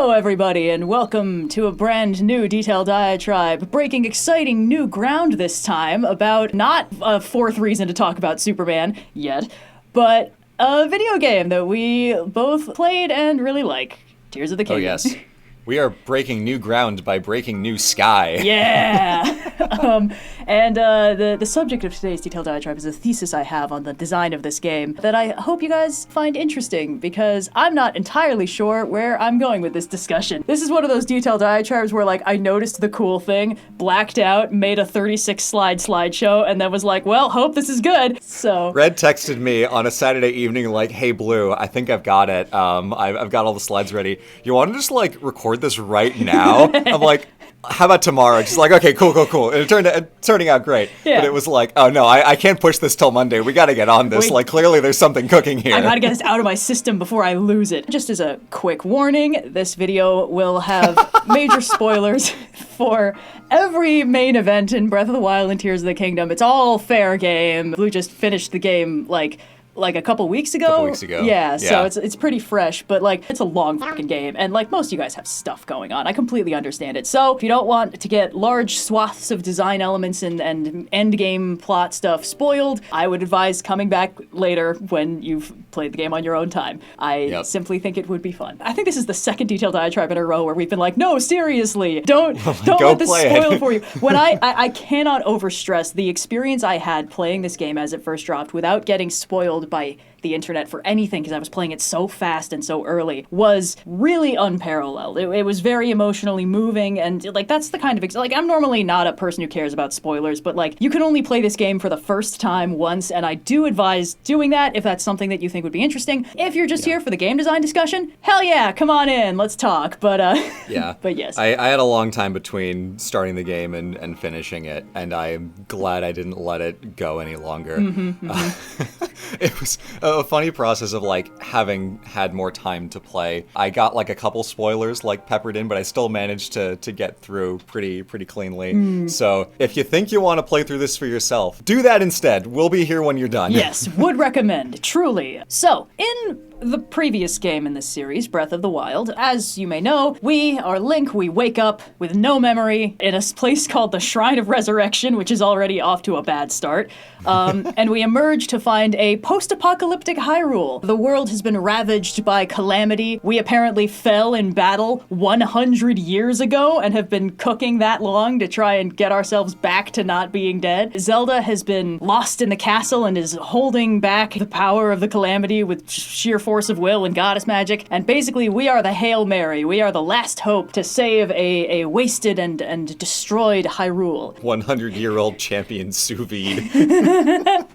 Hello, everybody, and welcome to a brand new Detail Diatribe, breaking exciting new ground this time about not a fourth reason to talk about Superman yet, but a video game that we both played and really like, Tears of the Kingdom. Oh, yes. We are breaking new ground by breaking new sky. Yeah! The subject of today's Detail Diatribe is a thesis I have on the design of this game that I hope you guys find interesting, because I'm not entirely sure where I'm going with this discussion. This is one of those Detail Diatribes where, like, I noticed the cool thing, blacked out, made a 36-slide slideshow, and then was like, well, hope this is good. So Red texted me on a Saturday evening like, hey, Blue, I think I've got it. I've got all the slides ready. You want to just, like, record this right now? I'm like, how about tomorrow? Just like, okay, cool. And it's turning out great. Yeah. But it was like, oh no, I can't push this till Monday. We gotta get on this. Like, clearly there's something cooking here. I gotta get this out of my system before I lose it. Just as a quick warning, this video will have major spoilers for every main event in Breath of the Wild and Tears of the Kingdom. It's all fair game. Blue just finished the game like a couple weeks ago. Yeah, so it's pretty fresh, but like it's a long fucking game, and like most of you guys have stuff going on. I completely understand it. So if you don't want to get large swaths of design elements and end game plot stuff spoiled, I would advise coming back later when you've played the game on your own time. I simply think it would be fun. I think this is the second Detailed Diatribe in a row where we've been like, no, seriously, don't let this spoil it for you. When I cannot overstress the experience I had playing this game as it first dropped without getting spoiled by the internet for anything, because I was playing it so fast and so early, was really unparalleled. It was very emotionally moving, and like that's the kind of like, I'm normally not a person who cares about spoilers, but like you can only play this game for the first time once, and I do advise doing that if that's something that you think would be interesting. If you're just here for the game design discussion, hell yeah, come on in, let's talk. But but yes, I had a long time between starting the game and finishing it, and I'm glad I didn't let it go any longer. It was a funny process of like having had more time to play. I got like a couple spoilers like peppered in, but I still managed to get through pretty cleanly. So if you think you want to play through this for yourself, do that instead. We'll be here when you're done. Yes, would recommend, truly. So, in the previous game in this series, Breath of the Wild, as you may know, we are Link. We wake up with no memory in a place called the Shrine of Resurrection, which is already off to a bad start. And we emerge to find a post-apocalyptic Hyrule. The world has been ravaged by calamity. We apparently fell in battle 100 years ago and have been cooking that long to try and get ourselves back to not being dead. Zelda has been lost in the castle and is holding back the power of the calamity with sheer force of will and goddess magic, and basically we are the Hail Mary. We are the last hope to save a wasted and destroyed Hyrule. 100-year-old champion sous vide.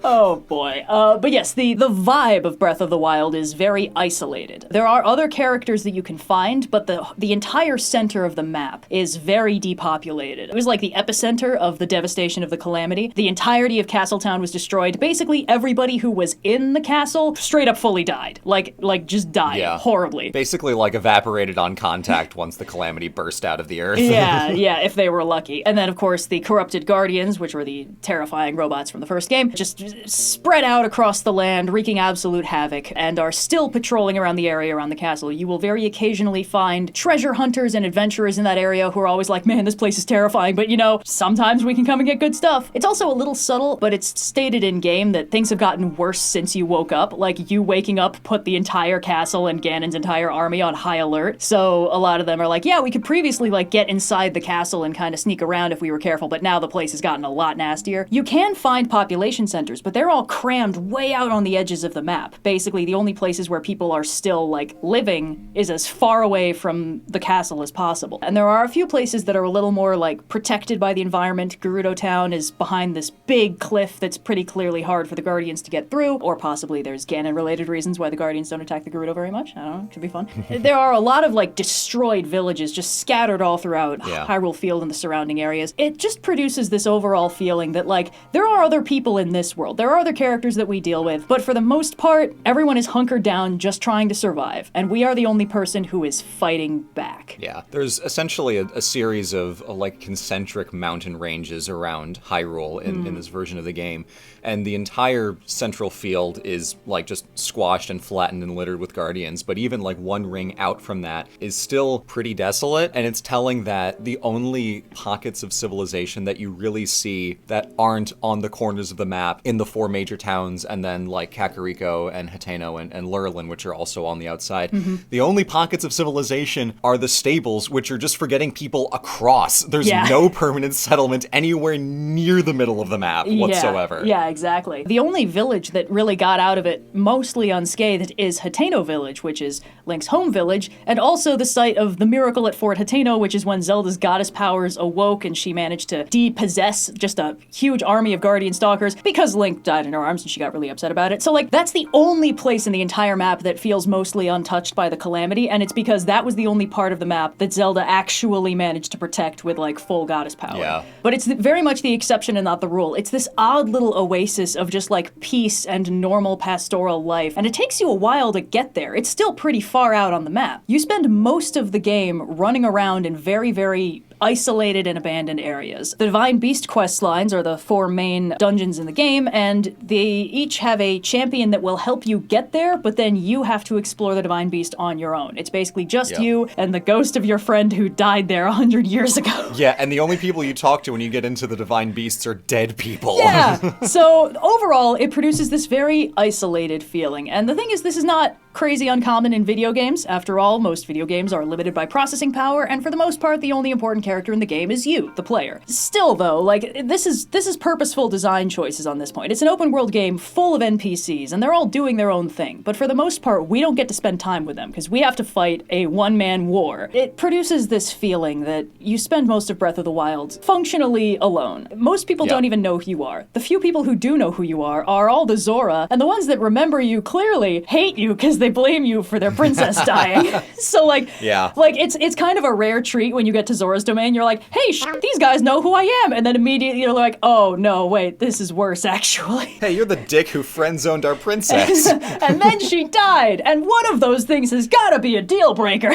Oh boy. But yes, the vibe of Breath of the Wild is very isolated. There are other characters that you can find, but the entire center of the map is very depopulated. It was like the epicenter of the devastation of the calamity. The entirety of Castletown was destroyed. Basically everybody who was in the castle straight up fully died. Like just died horribly. Basically like evaporated on contact once the calamity burst out of the earth. yeah, if they were lucky. And then of course the corrupted guardians, which were the terrifying robots from the first game, just spread out across the land, wreaking absolute havoc, and are still patrolling around the area around the castle. You will very occasionally find treasure hunters and adventurers in that area who are always like, man, this place is terrifying, but you know, sometimes we can come and get good stuff. It's also a little subtle, but it's stated in game that things have gotten worse since you woke up. Like, you waking up put the entire castle and Ganon's entire army on high alert. So a lot of them are like, yeah, we could previously like get inside the castle and kind of sneak around if we were careful, but now the place has gotten a lot nastier. You can find population centers, but they're all crammed way out on the edges of the map. Basically, the only places where people are still like living is as far away from the castle as possible. And there are a few places that are a little more like protected by the environment. Gerudo Town is behind this big cliff that's pretty clearly hard for the Guardians to get through, or possibly there's Ganon-related reasons why the Guardians don't attack the Gerudo very much. I don't know, it could be fun. There are a lot of like destroyed villages just scattered all throughout Hyrule Field and the surrounding areas. It just produces this overall feeling that like there are other people in this world. world. There are other characters that we deal with, but for the most part, everyone is hunkered down just trying to survive, and we are the only person who is fighting back. Yeah, there's essentially a series of like concentric mountain ranges around Hyrule in this version of the game, and the entire central field is like just squashed and flattened and littered with guardians, but even like one ring out from that is still pretty desolate, and it's telling that the only pockets of civilization that you really see that aren't on the corners of the map in the 4 major towns, and then like Kakariko and Hateno and Lurelin, which are also on the outside. The only pockets of civilization are the stables, which are just for getting people across. There's no permanent settlement anywhere near the middle of the map whatsoever. Yeah, exactly. The only village that really got out of it mostly unscathed is Hateno Village, which is Link's home village, and also the site of the miracle at Fort Hateno, which is when Zelda's goddess powers awoke and she managed to depossess just a huge army of guardian stalkers because Link died in her arms and she got really upset about it. So like, that's the only place in the entire map that feels mostly untouched by the calamity, and it's because that was the only part of the map that Zelda actually managed to protect with like full goddess power. Yeah. But it's very much the exception and not the rule. It's this odd little oasis of just like peace and normal pastoral life, and it takes you a while to get there. It's still pretty far out on the map. You spend most of the game running around in very, very isolated and abandoned areas. The Divine Beast quest lines are the 4 main dungeons in the game, and they each have a champion that will help you get there, but then you have to explore the Divine Beast on your own. It's basically just you and the ghost of your friend who died there 100 years ago. Yeah, and the only people you talk to when you get into the Divine Beasts are dead people. Yeah, so overall, it produces this very isolated feeling. And the thing is, this is not crazy uncommon in video games. After all, most video games are limited by processing power, and for the most part, the only important character in the game is you, the player. Still, though, like, this is purposeful design choices on this point. It's an open world game full of NPCs, and they're all doing their own thing. But for the most part, we don't get to spend time with them, because we have to fight a one-man war. It produces this feeling that you spend most of Breath of the Wild functionally alone. Most people don't even know who you are. The few people who do know who you are all the Zora, and the ones that remember you clearly hate you because they blame you for their princess dying. So like, it's kind of a rare treat when you get to Zora's domain. You're like, hey, these guys know who I am, and then immediately you're like, oh no, wait, this is worse actually. Hey, you're the dick who friend-zoned our princess. And then she died, and one of those things has got to be a deal breaker.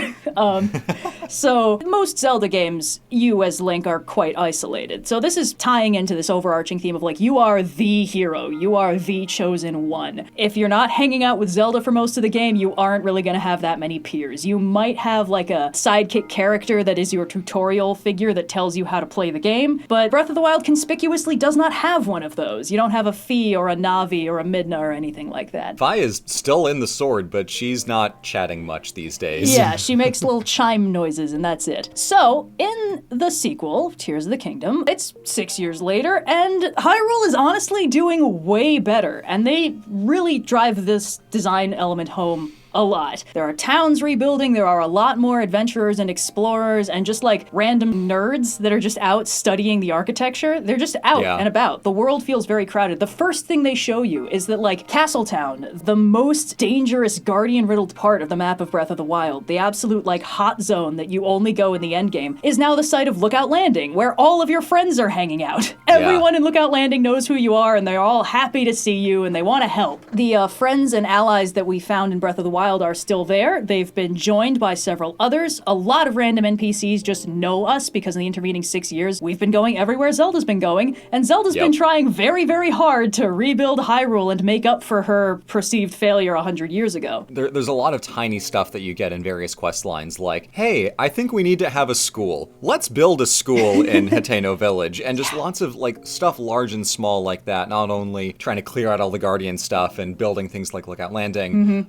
So most Zelda games, you as Link are quite isolated. So this is tying into this overarching theme of like, you are the hero, you are the chosen one. If you're not hanging out with Zelda for most of the game, you aren't really going to have that many peers. You might have like a sidekick character that is your tutorial figure that tells you how to play the game, but Breath of the Wild conspicuously does not have one of those. You don't have a Fi or a Navi or a Midna or anything like that. Fi is still in the sword, but she's not chatting much these days. Yeah, she makes little chime noises and that's it. So, in the sequel, Tears of the Kingdom, it's 6 years later, and Hyrule is honestly doing way better, and they really drive this design element home a lot. There are towns rebuilding, there are a lot more adventurers and explorers and just like random nerds that are just out studying the architecture. They're just out and about. The world feels very crowded. The first thing they show you is that like Castletown, the most dangerous guardian-riddled part of the map of Breath of the Wild, the absolute like hot zone that you only go in the endgame, is now the site of Lookout Landing, where all of your friends are hanging out. Everyone in Lookout Landing knows who you are and they're all happy to see you and they want to help. The friends and allies that we found in Breath of the Wild are still there. They've been joined by several others. A lot of random NPCs just know us because in the intervening 6 years, we've been going everywhere Zelda's been going, and Zelda's been trying very, very hard to rebuild Hyrule and make up for her perceived failure 100 years ago. There's a lot of tiny stuff that you get in various quest lines, like, hey, I think we need to have a school. Let's build a school in Hateno Village, and just lots of like stuff large and small like that, not only trying to clear out all the Guardian stuff and building things like Lookout Landing,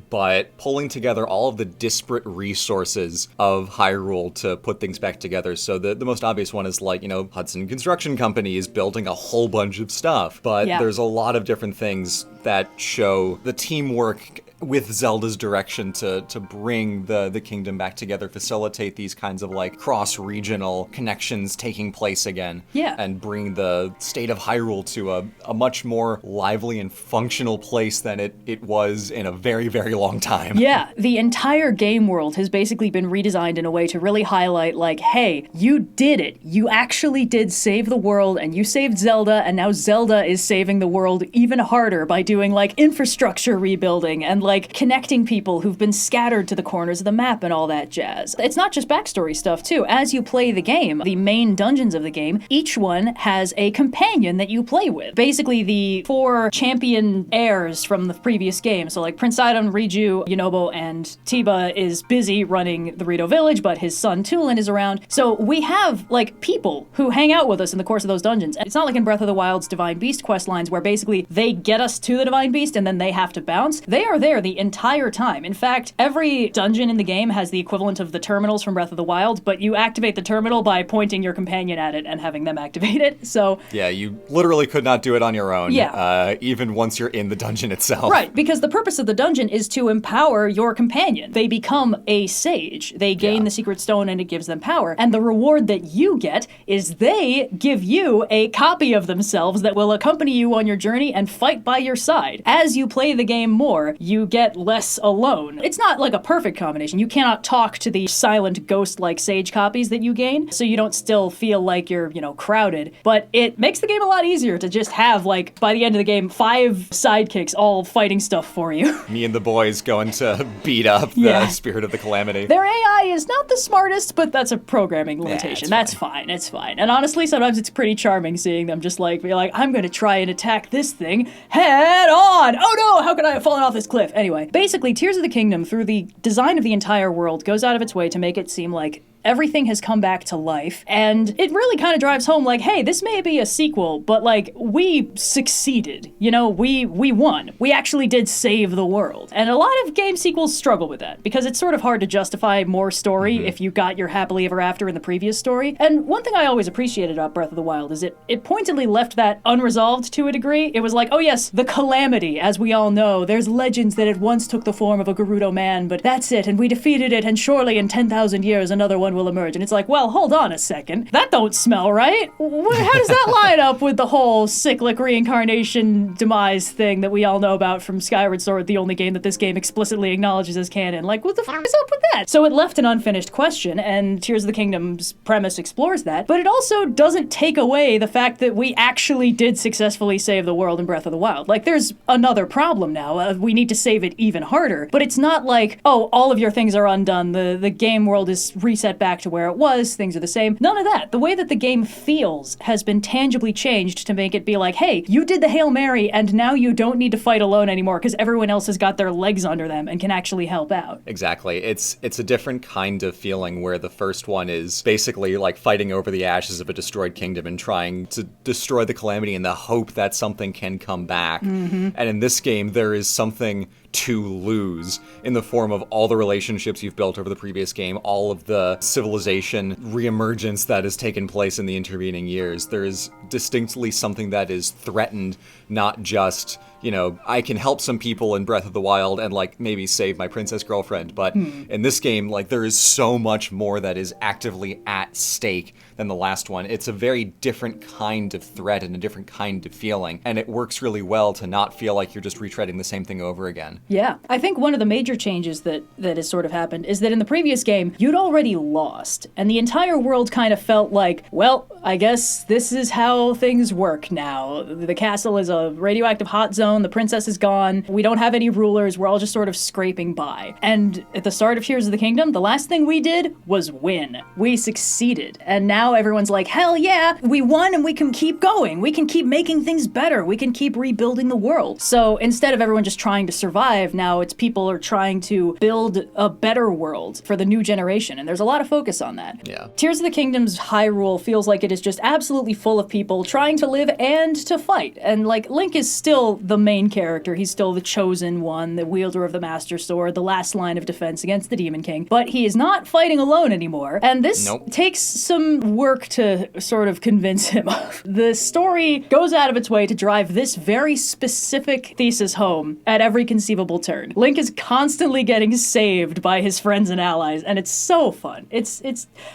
but pulling together all of the disparate resources of Hyrule to put things back together. So the most obvious one is like, you know, Hudson Construction Company is building a whole bunch of stuff, but there's a lot of different things that show the teamwork with Zelda's direction to bring the kingdom back together, facilitate these kinds of like cross-regional connections taking place again. Yeah. And bring the state of Hyrule to a much more lively and functional place than it was in a very, very long time. Yeah, the entire game world has basically been redesigned in a way to really highlight like, hey, you did it. You actually did save the world, and you saved Zelda, and now Zelda is saving the world even harder by doing like infrastructure rebuilding and like connecting people who've been scattered to the corners of the map and all that jazz. It's not just backstory stuff too. As you play the game, the main dungeons of the game, each one has a companion that you play with. Basically the 4 champion heirs from the previous game. So like Prince Idom, Riju, Yunobo, and Tiba is busy running the Rito village, but his son Tulin is around. So we have like people who hang out with us in the course of those dungeons. And it's not like in Breath of the Wild's Divine Beast quest lines where basically they get us to the Divine Beast and then they have to bounce. They are there the entire time. In fact, every dungeon in the game has the equivalent of the terminals from Breath of the Wild, but you activate the terminal by pointing your companion at it and having them activate it. So yeah, you literally could not do it on your own. Yeah. Even once you're in the dungeon itself. Right, because the purpose of the dungeon is to empower your companion. They become a sage. They gain the secret stone and it gives them power. And the reward that you get is they give you a copy of themselves that will accompany you on your journey and fight by your side. As you play the game more, you get less alone. It's not like a perfect combination. You cannot talk to the silent ghost-like sage copies that you gain, so you don't still feel like you're, crowded. But it makes the game a lot easier to just have, like, by the end of the game, 5 sidekicks all fighting stuff for you. Me and the boys going to beat up the Spirit of the Calamity. Their AI is not the smartest, but that's a programming limitation. That's fine. It's fine. And honestly, sometimes it's pretty charming seeing them just like be like, I'm gonna try and attack this thing head on. Oh no, how could I have fallen off this cliff? Anyway, basically, Tears of the Kingdom, through the design of the entire world, goes out of its way to make it seem like everything has come back to life, and it really kind of drives home like, hey, this may be a sequel, but like, we succeeded. We won. We actually did save the world. And a lot of game sequels struggle with that, because it's sort of hard to justify more story if you got your happily ever after in the previous story. And one thing I always appreciated about Breath of the Wild is it pointedly left that unresolved to a degree. It was like, oh yes, the Calamity, as we all know, there's legends that it once took the form of a Gerudo man, but that's it, and we defeated it, and surely in 10,000 years another one will emerge. And it's like, well, hold on a second. That don't smell right. How does that line up with the whole cyclic reincarnation demise thing that we all know about from Skyward Sword, the only game that this game explicitly acknowledges as canon? Like, what the f*** is up with that? So it left an unfinished question, and Tears of the Kingdom's premise explores that, but it also doesn't take away the fact that we actually did successfully save the world in Breath of the Wild. Like, there's another problem now. We need to save it even harder, but it's not like, oh, all of your things are undone, the game world is reset back to where it was, things are the same. None of that. The way that the game feels has been tangibly changed to make it be like, hey, you did the Hail Mary and now you don't need to fight alone anymore because everyone else has got their legs under them and can actually help out. Exactly. It's a different kind of feeling where the first one is basically like fighting over the ashes of a destroyed kingdom and trying to destroy the Calamity in the hope that something can come back. And in this game, there is something to lose in the form of all the relationships you've built over the previous game, all of the civilization reemergence that has taken place in the intervening years. There is distinctly something that is threatened, not just, I can help some people in Breath of the Wild and like maybe save my princess girlfriend, but in this game, like there is so much more that is actively at stake than the last one. It's a very different kind of threat and a different kind of feeling, and it works really well to not feel like you're just retreading the same thing over again. Yeah. I think one of the major changes that has sort of happened is that in the previous game, you'd already lost, and the entire world kind of felt like, well, I guess this is how things work now. The castle is a radioactive hot zone, the princess is gone, we don't have any rulers, we're all just sort of scraping by. And at the start of Tears of the Kingdom, the last thing we did was win. We succeeded. And now everyone's like, hell yeah, we won and we can keep going. We can keep making things better. We can keep rebuilding the world. So instead of everyone just trying to survive, now it's people are trying to build a better world for the new generation. And there's a lot of focus on that. Yeah. Tears of the Kingdom's Hyrule feels like it bossfight is just absolutely full of people trying to live and to fight. And, like, Link is still the main character. He's still the chosen one, the wielder of the Master Sword, the last line of defense against the Demon King. But he is not fighting alone anymore. And this takes some work to sort of convince him of. The story goes out of its way to drive this very specific thesis home at every conceivable turn. Link is constantly getting saved by his friends and allies, and it's so fun. It's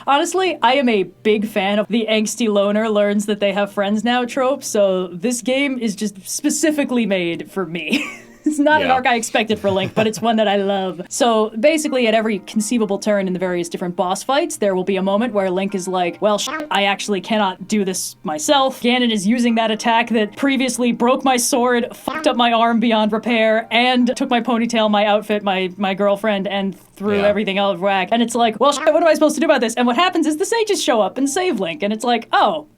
honestly, I am a big fan of the angsty loner learns that they have friends now trope, so this game is just specifically made for me. It's not an arc I expected for Link, but it's one that I love. So basically at every conceivable turn in the various different boss fights, there will be a moment where Link is like, well, I actually cannot do this myself. Ganon is using that attack that previously broke my sword, fucked up my arm beyond repair, and took my ponytail, my outfit, my girlfriend, and threw everything out of whack. And it's like, well, what am I supposed to do about this? And what happens is the sages show up and save Link, and it's like, oh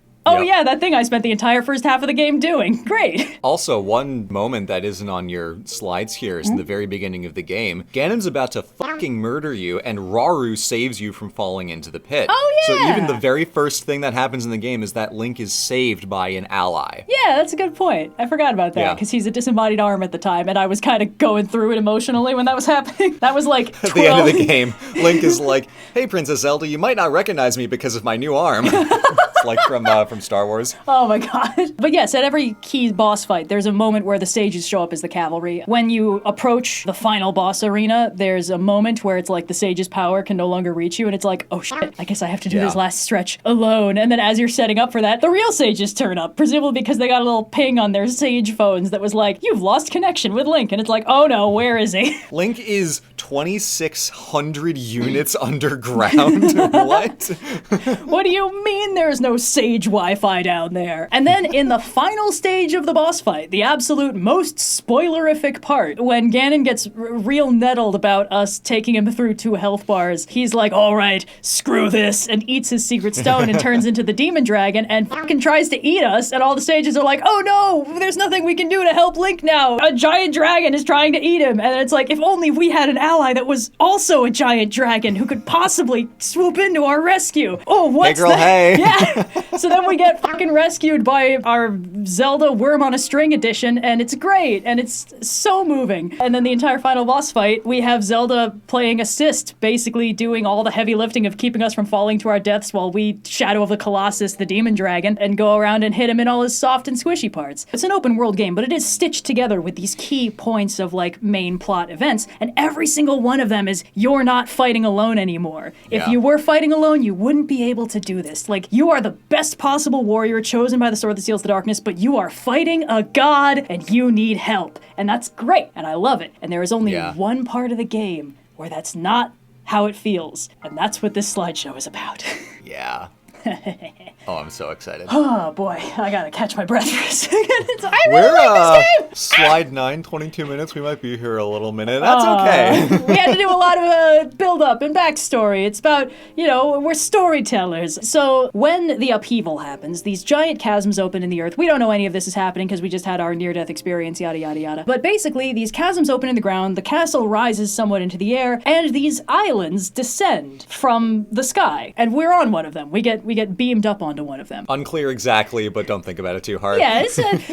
yeah, that thing I spent the entire first half of the game doing. Great. Also, one moment that isn't on your slides here is in the very beginning of the game. Ganon's about to fucking murder you, and Rauru saves you from falling into the pit. Oh, yeah! So even the very first thing that happens in the game is that Link is saved by an ally. Yeah, that's a good point. I forgot about that, because he's a disembodied arm at the time, and I was kind of going through it emotionally when that was happening. That was like 12. At the end of the game, Link is like, hey, Princess Zelda, you might not recognize me because of my new arm. Like from Star Wars. Oh my god. But yes, at every key boss fight, there's a moment where the sages show up as the cavalry. When you approach the final boss arena, there's a moment where it's like the sage's power can no longer reach you, and it's like, oh shit, I guess I have to do this last stretch alone. And then as you're setting up for that, the real sages turn up, presumably because they got a little ping on their sage phones that was like, you've lost connection with Link. And it's like, oh no, where is he? Link is 2,600 units underground. What? What do you mean there's no sage Wi-Fi down there? And then in the final stage of the boss fight, the absolute most spoilerific part, when Ganon gets real nettled about us taking him through 2 health bars, he's like, all right, screw this, and eats his secret stone and turns into the demon dragon and fucking tries to eat us, and all the sages are like, oh no, there's nothing we can do to help Link now. A giant dragon is trying to eat him. And it's like, if only we had an ally that was also a giant dragon who could possibly swoop into our rescue. Oh, what's hey girl, that? Hey. Yeah. So then we get fucking rescued by our Zelda Worm on a String edition, and it's great, and it's so moving. And then the entire final boss fight, we have Zelda playing assist, basically doing all the heavy lifting of keeping us from falling to our deaths while we Shadow of the Colossus, the demon dragon, and go around and hit him in all his soft and squishy parts. It's an open world game, but it is stitched together with these key points of like main plot events, and every single one of them is, you're not fighting alone anymore. If you were fighting alone, you wouldn't be able to do this. Like, you are the best possible warrior chosen by the sword that seals the darkness, but you are fighting a god and you need help. And that's great, and I love it. And there is only one part of the game where that's not how it feels, and that's what this slideshow is about. Yeah. Oh, I'm so excited. Oh boy, I gotta catch my breath for a second. I We're really like this game! slide 9, 22 minutes. We might be here a little minute. That's okay. We had to do a lot of build-up and backstory. It's about, we're storytellers. So when the upheaval happens, these giant chasms open in the earth. We don't know any of this is happening because we just had our near-death experience, yada, yada, yada. But basically, these chasms open in the ground, the castle rises somewhat into the air, and these islands descend from the sky. And we're on one of them. We get beamed up onto one of them. Unclear exactly, but don't think about it too hard. Yeah,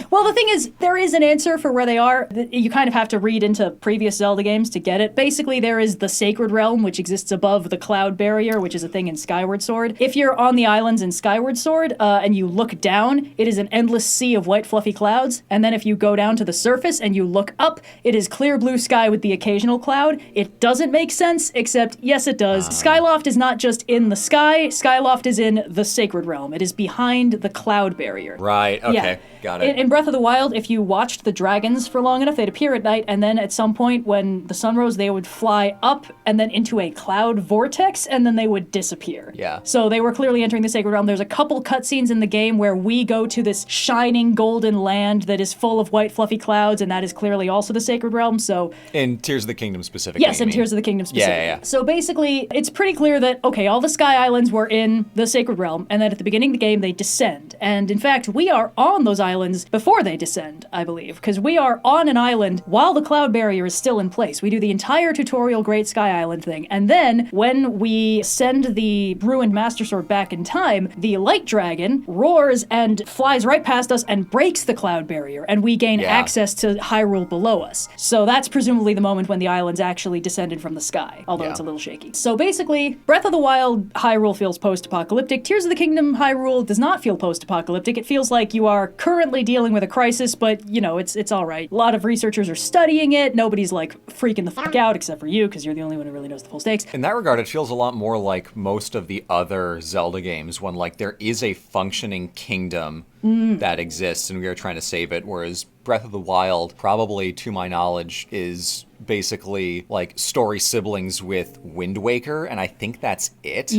well, the thing is, there is an answer for where they are. You kind of have to read into previous Zelda games to get it. Basically, there is the Sacred Realm, which exists above the Cloud Barrier, which is a thing in Skyward Sword. If you're on the islands in Skyward Sword, and you look down, it is an endless sea of white fluffy clouds. And then if you go down to the surface and you look up, it is clear blue sky with the occasional cloud. It doesn't make sense, except yes, it does. Skyloft is not just in the sky. Skyloft is in the Sacred Realm. It is behind the Cloud Barrier. Right, okay, got it. In Breath of the Wild, if you watched the dragons for long enough, they'd appear at night, and then at some point when the sun rose, they would fly up and then into a cloud vortex, and then they would disappear. Yeah. So they were clearly entering the Sacred Realm. There's a couple cutscenes in the game where we go to this shining golden land that is full of white fluffy clouds, and that is clearly also the Sacred Realm, so... In Tears of the Kingdom specifically, Yes, in Tears of the Kingdom specifically. Yeah. So basically, it's pretty clear that, okay, all the Sky Islands were in the Sacred Cloud Realm, and then at the beginning of the game, they descend. And in fact, we are on those islands before they descend, I believe, because we are on an island while the cloud barrier is still in place. We do the entire tutorial Great Sky Island thing, and then when we send the ruined Master Sword back in time, the Light Dragon roars and flies right past us and breaks the cloud barrier, and we gain access to Hyrule below us. So that's presumably the moment when the islands actually descended from the sky, although it's a little shaky. So basically, Breath of the Wild Hyrule feels post-apocalyptic. Tears of the Kingdom Hyrule does not feel post-apocalyptic. It feels like you are currently dealing with a crisis, but, you know, it's all right. A lot of researchers are studying it. Nobody's, like, freaking the fuck out, except for you, because you're the only one who really knows the full stakes. In that regard, it feels a lot more like most of the other Zelda games when, like, there is a functioning kingdom that exists and we are trying to save it, whereas Breath of the Wild, probably to my knowledge, is basically like story siblings with Wind Waker, and I think that's it.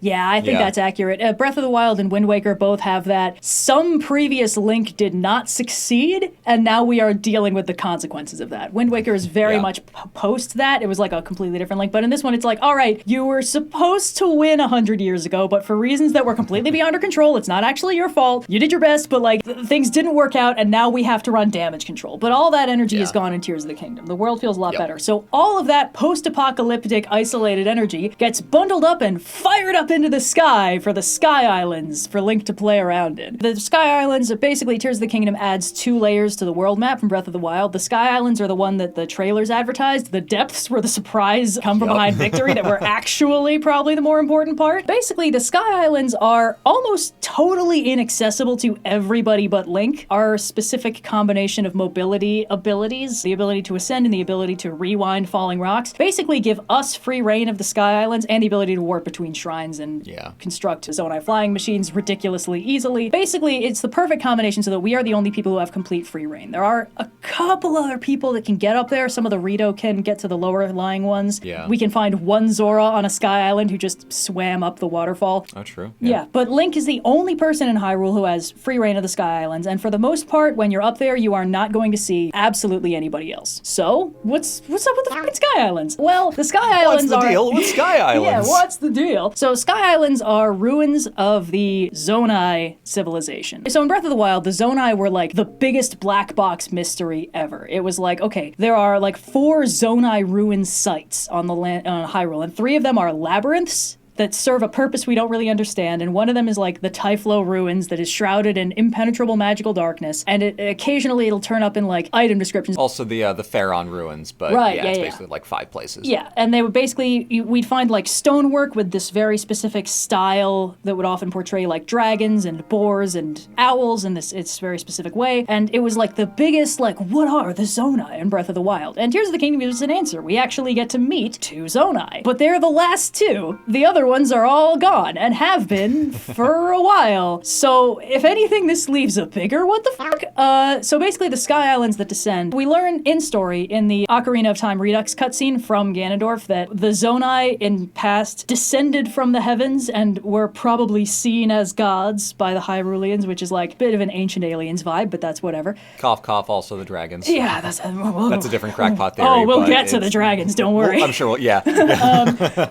Yeah, I think that's accurate. Breath of the Wild and Wind Waker both have that. Some previous Link did not succeed, and now we are dealing with the consequences of that. Wind Waker is very much post that. It was like a completely different Link, but in this one, it's like, all right, you were supposed to win 100 years ago, but for reasons that were completely beyond our control, it's not actually your fault. You did your best, but like things didn't work out, and now we have to run damage control. But all that energy is gone in Tears of the Kingdom. The world feels a lot better. So all of that post-apocalyptic, isolated energy gets bundled up and fired up into the sky for the Sky Islands for Link to play around in. The Sky Islands are basically Tears of the Kingdom adds 2 layers to the world map from Breath of the Wild. The Sky Islands are the one that the trailers advertised. The depths were the surprise come from behind victory that were actually probably the more important part. Basically, the Sky Islands are almost totally inaccessible to everybody but Link. Our specific combination of mobility abilities, the ability to ascend and the ability to rewind falling rocks, basically give us free reign of the Sky Islands and the ability to warp between shrines and construct Zonnai flying machines ridiculously easily. Basically, it's the perfect combination so that we are the only people who have complete free reign. There are a couple other people that can get up there. Some of the Rito can get to the lower lying ones. We can find one Zora on a Sky Island who just swam up the waterfall. Oh, true. Yeah, but Link is the only person in Hyrule who has free reign of the Sky Islands, and for the most part, when you're up there, you are not going to see absolutely anybody else. So, what's up with the fucking Sky Islands? Well, the Sky Islands are... What's the deal with Sky Islands? Yeah, what's the deal? So, Sky Islands are ruins of the Zonnai civilization. So in Breath of the Wild, the Zonnai were like the biggest black box mystery ever. It was like, okay, there are like 4 Zonnai ruin sites on the land on Hyrule, and 3 of them are labyrinths that serve a purpose we don't really understand, and one of them is like the Typhlo ruins that is shrouded in impenetrable magical darkness, and occasionally it'll turn up in like item descriptions. Also the Pharaon ruins, but it's basically like 5 places. Yeah, and they would basically, we'd find like stonework with this very specific style that would often portray like dragons and boars and owls in this very specific way, and it was like the biggest like, what are the Zonnai in Breath of the Wild? And Tears of the Kingdom gives us an answer. We actually get to meet 2 Zonnai, but they're the last 2. The other ones are all gone and have been for a while. So if anything, this leaves a bigger what the fuck? So basically the Sky Islands that descend, we learn in story in the Ocarina of Time Redux cutscene from Ganondorf that the Zonnai in past descended from the heavens and were probably seen as gods by the Hyruleans, which is like a bit of an Ancient Aliens vibe, but that's whatever. Cough, cough, also the dragons. Yeah, that's a different crackpot theory. Oh, we'll get to the dragons, don't worry. I'm sure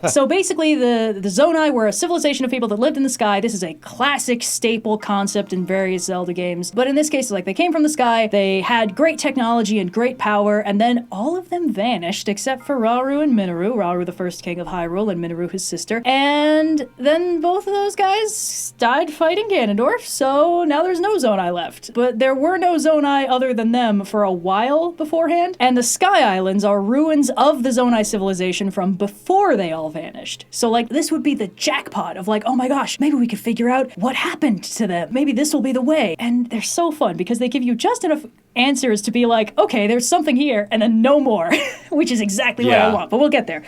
So basically the Zonnai were a civilization of people that lived in the sky. This is a classic staple concept in various Zelda games. But in this case, like they came from the sky, they had great technology and great power, and then all of them vanished except for Rauru and Minoru. Rauru, the first king of Hyrule, and Minoru, his sister. And then both of those guys died fighting Ganondorf, so now there's no Zonnai left. But there were no Zonnai other than them for a while beforehand, and the Sky Islands are ruins of the Zonnai civilization from before they all vanished. So like this would be the jackpot of like, oh my gosh, maybe we could figure out what happened to them. Maybe this will be the way. And they're so fun because they give you just enough answers to be like, okay, there's something here, and then no more, which is exactly what I want, but we'll get there.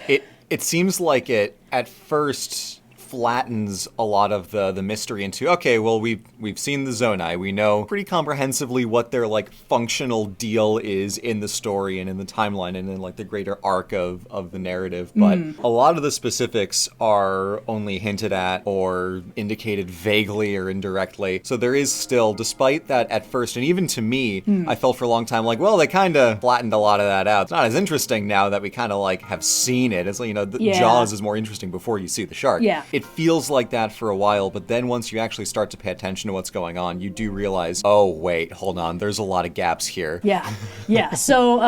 It seems like it, at first, flattens a lot of the mystery into, okay, well, we've seen the Zonnai. We know pretty comprehensively what their, like, functional deal is in the story and in the timeline and in, like, the greater arc of the narrative. But a lot of the specifics are only hinted at or indicated vaguely or indirectly. So there is still, despite that at first, and even to me, I felt for a long time like, well, they kind of flattened a lot of that out. It's not as interesting now that we kind of, like, have seen it. It's like, you know, Jaws is more interesting before you see the shark. Yeah. it feels like that for a while, but then once you actually start to pay attention to what's going on, you do realize, oh, wait, hold on, there's a lot of gaps here. Yeah. So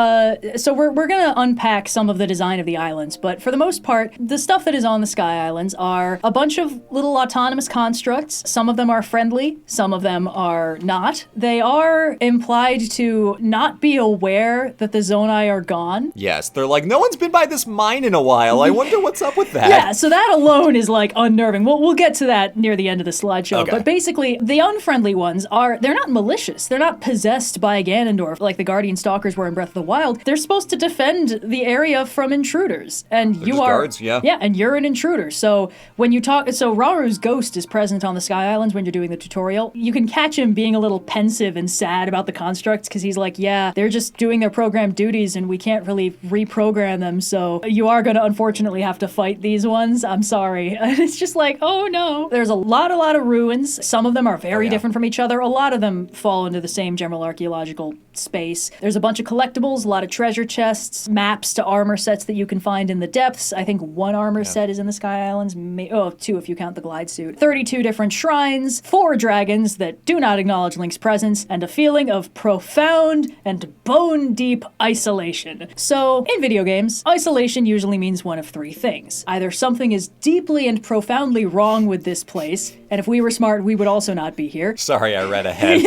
we're gonna unpack some of the design of the islands, but for the most part, the stuff that is on the Sky Islands are a bunch of little autonomous constructs. Some of them are friendly, some of them are not. They are implied to not be aware that the Zonnai are gone. Yes, they're like, no one's been by this mine in a while. I wonder what's up with that. Yeah, so that alone is like unnerving. We'll get to that near the end of the slideshow. Okay. But basically, the unfriendly ones they're not malicious. They're not possessed by Ganondorf like the Guardian Stalkers were in Breath of the Wild. They're supposed to defend the area from intruders. And They're you just are guards, yeah. Yeah, and you're an intruder. So when you talk, so Raru's ghost is present on the Sky Islands when you're doing the tutorial. You can catch him being a little pensive and sad about the constructs because he's like, yeah, they're just doing their programmed duties and we can't really reprogram them. So you are going to unfortunately have to fight these ones. I'm sorry. And it's just like, oh no. There's a lot of ruins. Some of them are very different from each other. A lot of them fall into the same general archaeological space. There's a bunch of collectibles, a lot of treasure chests, maps to armor sets that you can find in the depths. I think one armor set is in the Sky Islands. Two if you count the glide suit. 32 different shrines, 4 dragons that do not acknowledge Link's presence, and a feeling of profound and bone-deep isolation. So, in video games, isolation usually means one of 3 things. Either something is deeply and profoundly wrong with this place, and if we were smart, we would also not be here. Sorry, I read ahead.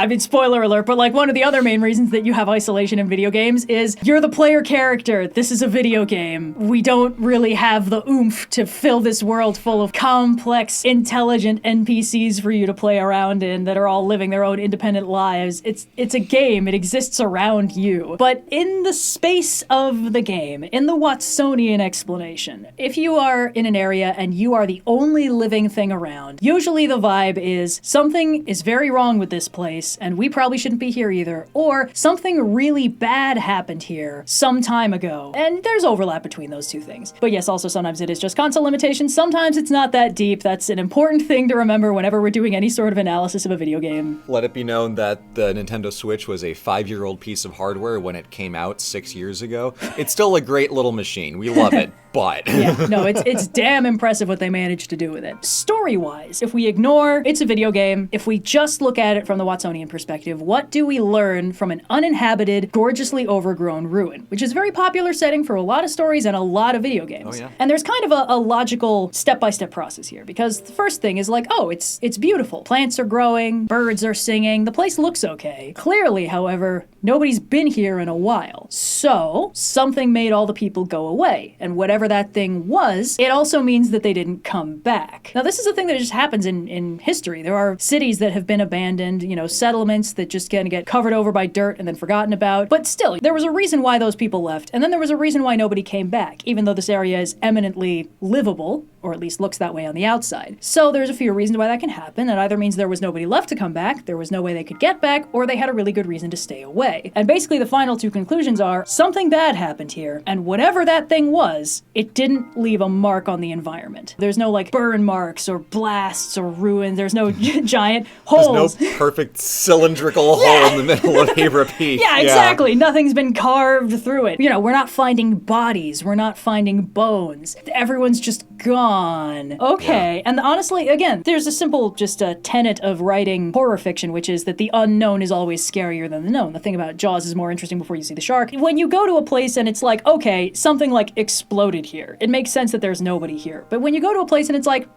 I mean, spoiler alert, but like one of the other main reasons that you have isolation in video games is you're the player character. This is a video game. We don't really have the oomph to fill this world full of complex, intelligent NPCs for you to play around in that are all living their own independent lives. It's a game. It exists around you. But in the space of the game, in the Watsonian explanation, if you are in an area and you are the only living thing around, usually the vibe is something is very wrong with this place and we probably shouldn't be here either, or something really bad happened here some time ago. And there's overlap between those two things. But yes, also sometimes it is just console limitations. Sometimes it's not that deep. That's an important thing to remember whenever we're doing any sort of analysis of a video game. Let it be known that the Nintendo Switch was a 5-year-old piece of hardware when it came out 6 years ago. It's still a great little machine. We love it, but... Yeah, no, it's damn impressive what they managed to do with it. Story-wise, if we ignore it's a video game, if we just look at it from the Watsonian perspective, what do we learn from an uninhabited, gorgeously overgrown ruin? Which is a very popular setting for a lot of stories and a lot of video games. Oh, yeah. And there's kind of a logical step-by-step process here, because the first thing is like, oh, it's beautiful. Plants are growing, birds are singing, the place looks okay. Clearly, however, nobody's been here in a while. So, something made all the people go away. And whatever that thing was, it also means that they didn't come back. Now, this is a thing that just happens in history. There are cities that have been abandoned, settlements that just kind of get covered over by dirt and then forgotten about. But still, there was a reason why those people left, and then there was a reason why nobody came back, even though this area is eminently livable, or at least looks that way on the outside. So there's a few reasons why that can happen. It either means there was nobody left to come back, there was no way they could get back, or they had a really good reason to stay away. And basically the final 2 conclusions are, something bad happened here, and whatever that thing was, it didn't leave a mark on the environment. There's no like burn marks or blasts or ruins, there's no giant holes. There's no perfect cylindrical hole in the middle of Hebra Peak. Yeah, exactly. Nothing's been carved through it. We're not finding bodies, we're not finding bones. Everyone's just gone. Okay. Yeah. And honestly, again, there's a simple just a tenet of writing horror fiction, which is that the unknown is always scarier than the known. The thing about Jaws is more interesting before you see the shark. When you go to a place and it's like, okay, something like exploded here, it makes sense that there's nobody here. But when you go to a place and it's like,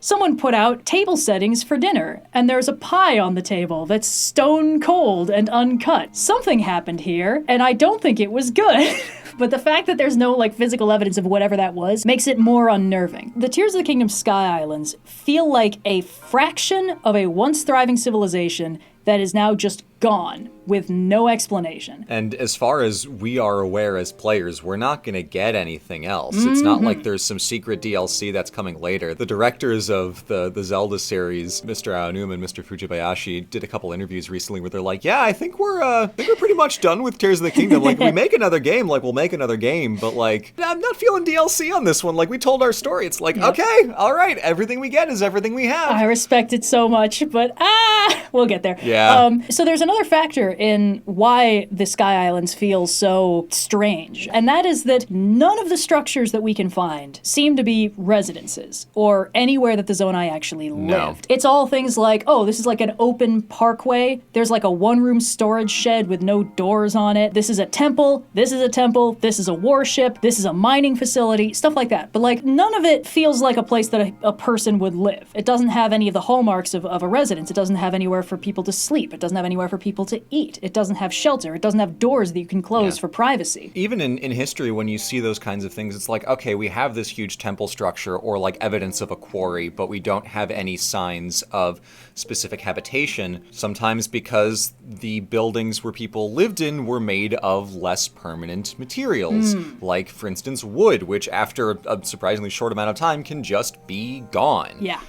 someone put out table settings for dinner, and there's a pie on the table that's stone cold and uncut. Something happened here, and I don't think it was good. But the fact that there's no like physical evidence of whatever that was makes it more unnerving. The Tears of the Kingdom Sky Islands feel like a fraction of a once thriving civilization that is now just gone with no explanation. And as far as we are aware as players, we're not going to get anything else. It's not like there's some secret DLC that's coming later. The directors of the Zelda series, Mr. Aonuma and Mr. Fujibayashi, did a couple interviews recently where they're like, yeah, I think we're pretty much done with Tears of the Kingdom. Like, we make another game, like, we'll make another game, but like, I'm not feeling DLC on this one. Like, we told our story. It's like, okay, all right, everything we get is everything we have. I respect it so much, but we'll get there. Yeah. So there's another factor in why the Sky Islands feel so strange, and that is that none of the structures that we can find seem to be residences or anywhere that the Zonnai actually lived. It's all things like, oh, this is like an open parkway. There's like a one-room storage shed with no doors on it. This is a temple. This is a temple. This is a warship. This is a mining facility. Stuff like that. But like none of it feels like a place that a person would live. It doesn't have any of the hallmarks of a residence. It doesn't have anywhere for people to sleep. It doesn't have anywhere for people to eat. It doesn't have shelter. It doesn't have doors that you can close for privacy. Even in history, when you see those kinds of things, it's like, okay, we have this huge temple structure or like evidence of a quarry, but we don't have any signs of specific habitation, sometimes because the buildings where people lived in were made of less permanent materials. Like, for instance, wood, which after a surprisingly short amount of time can just be gone. Yeah.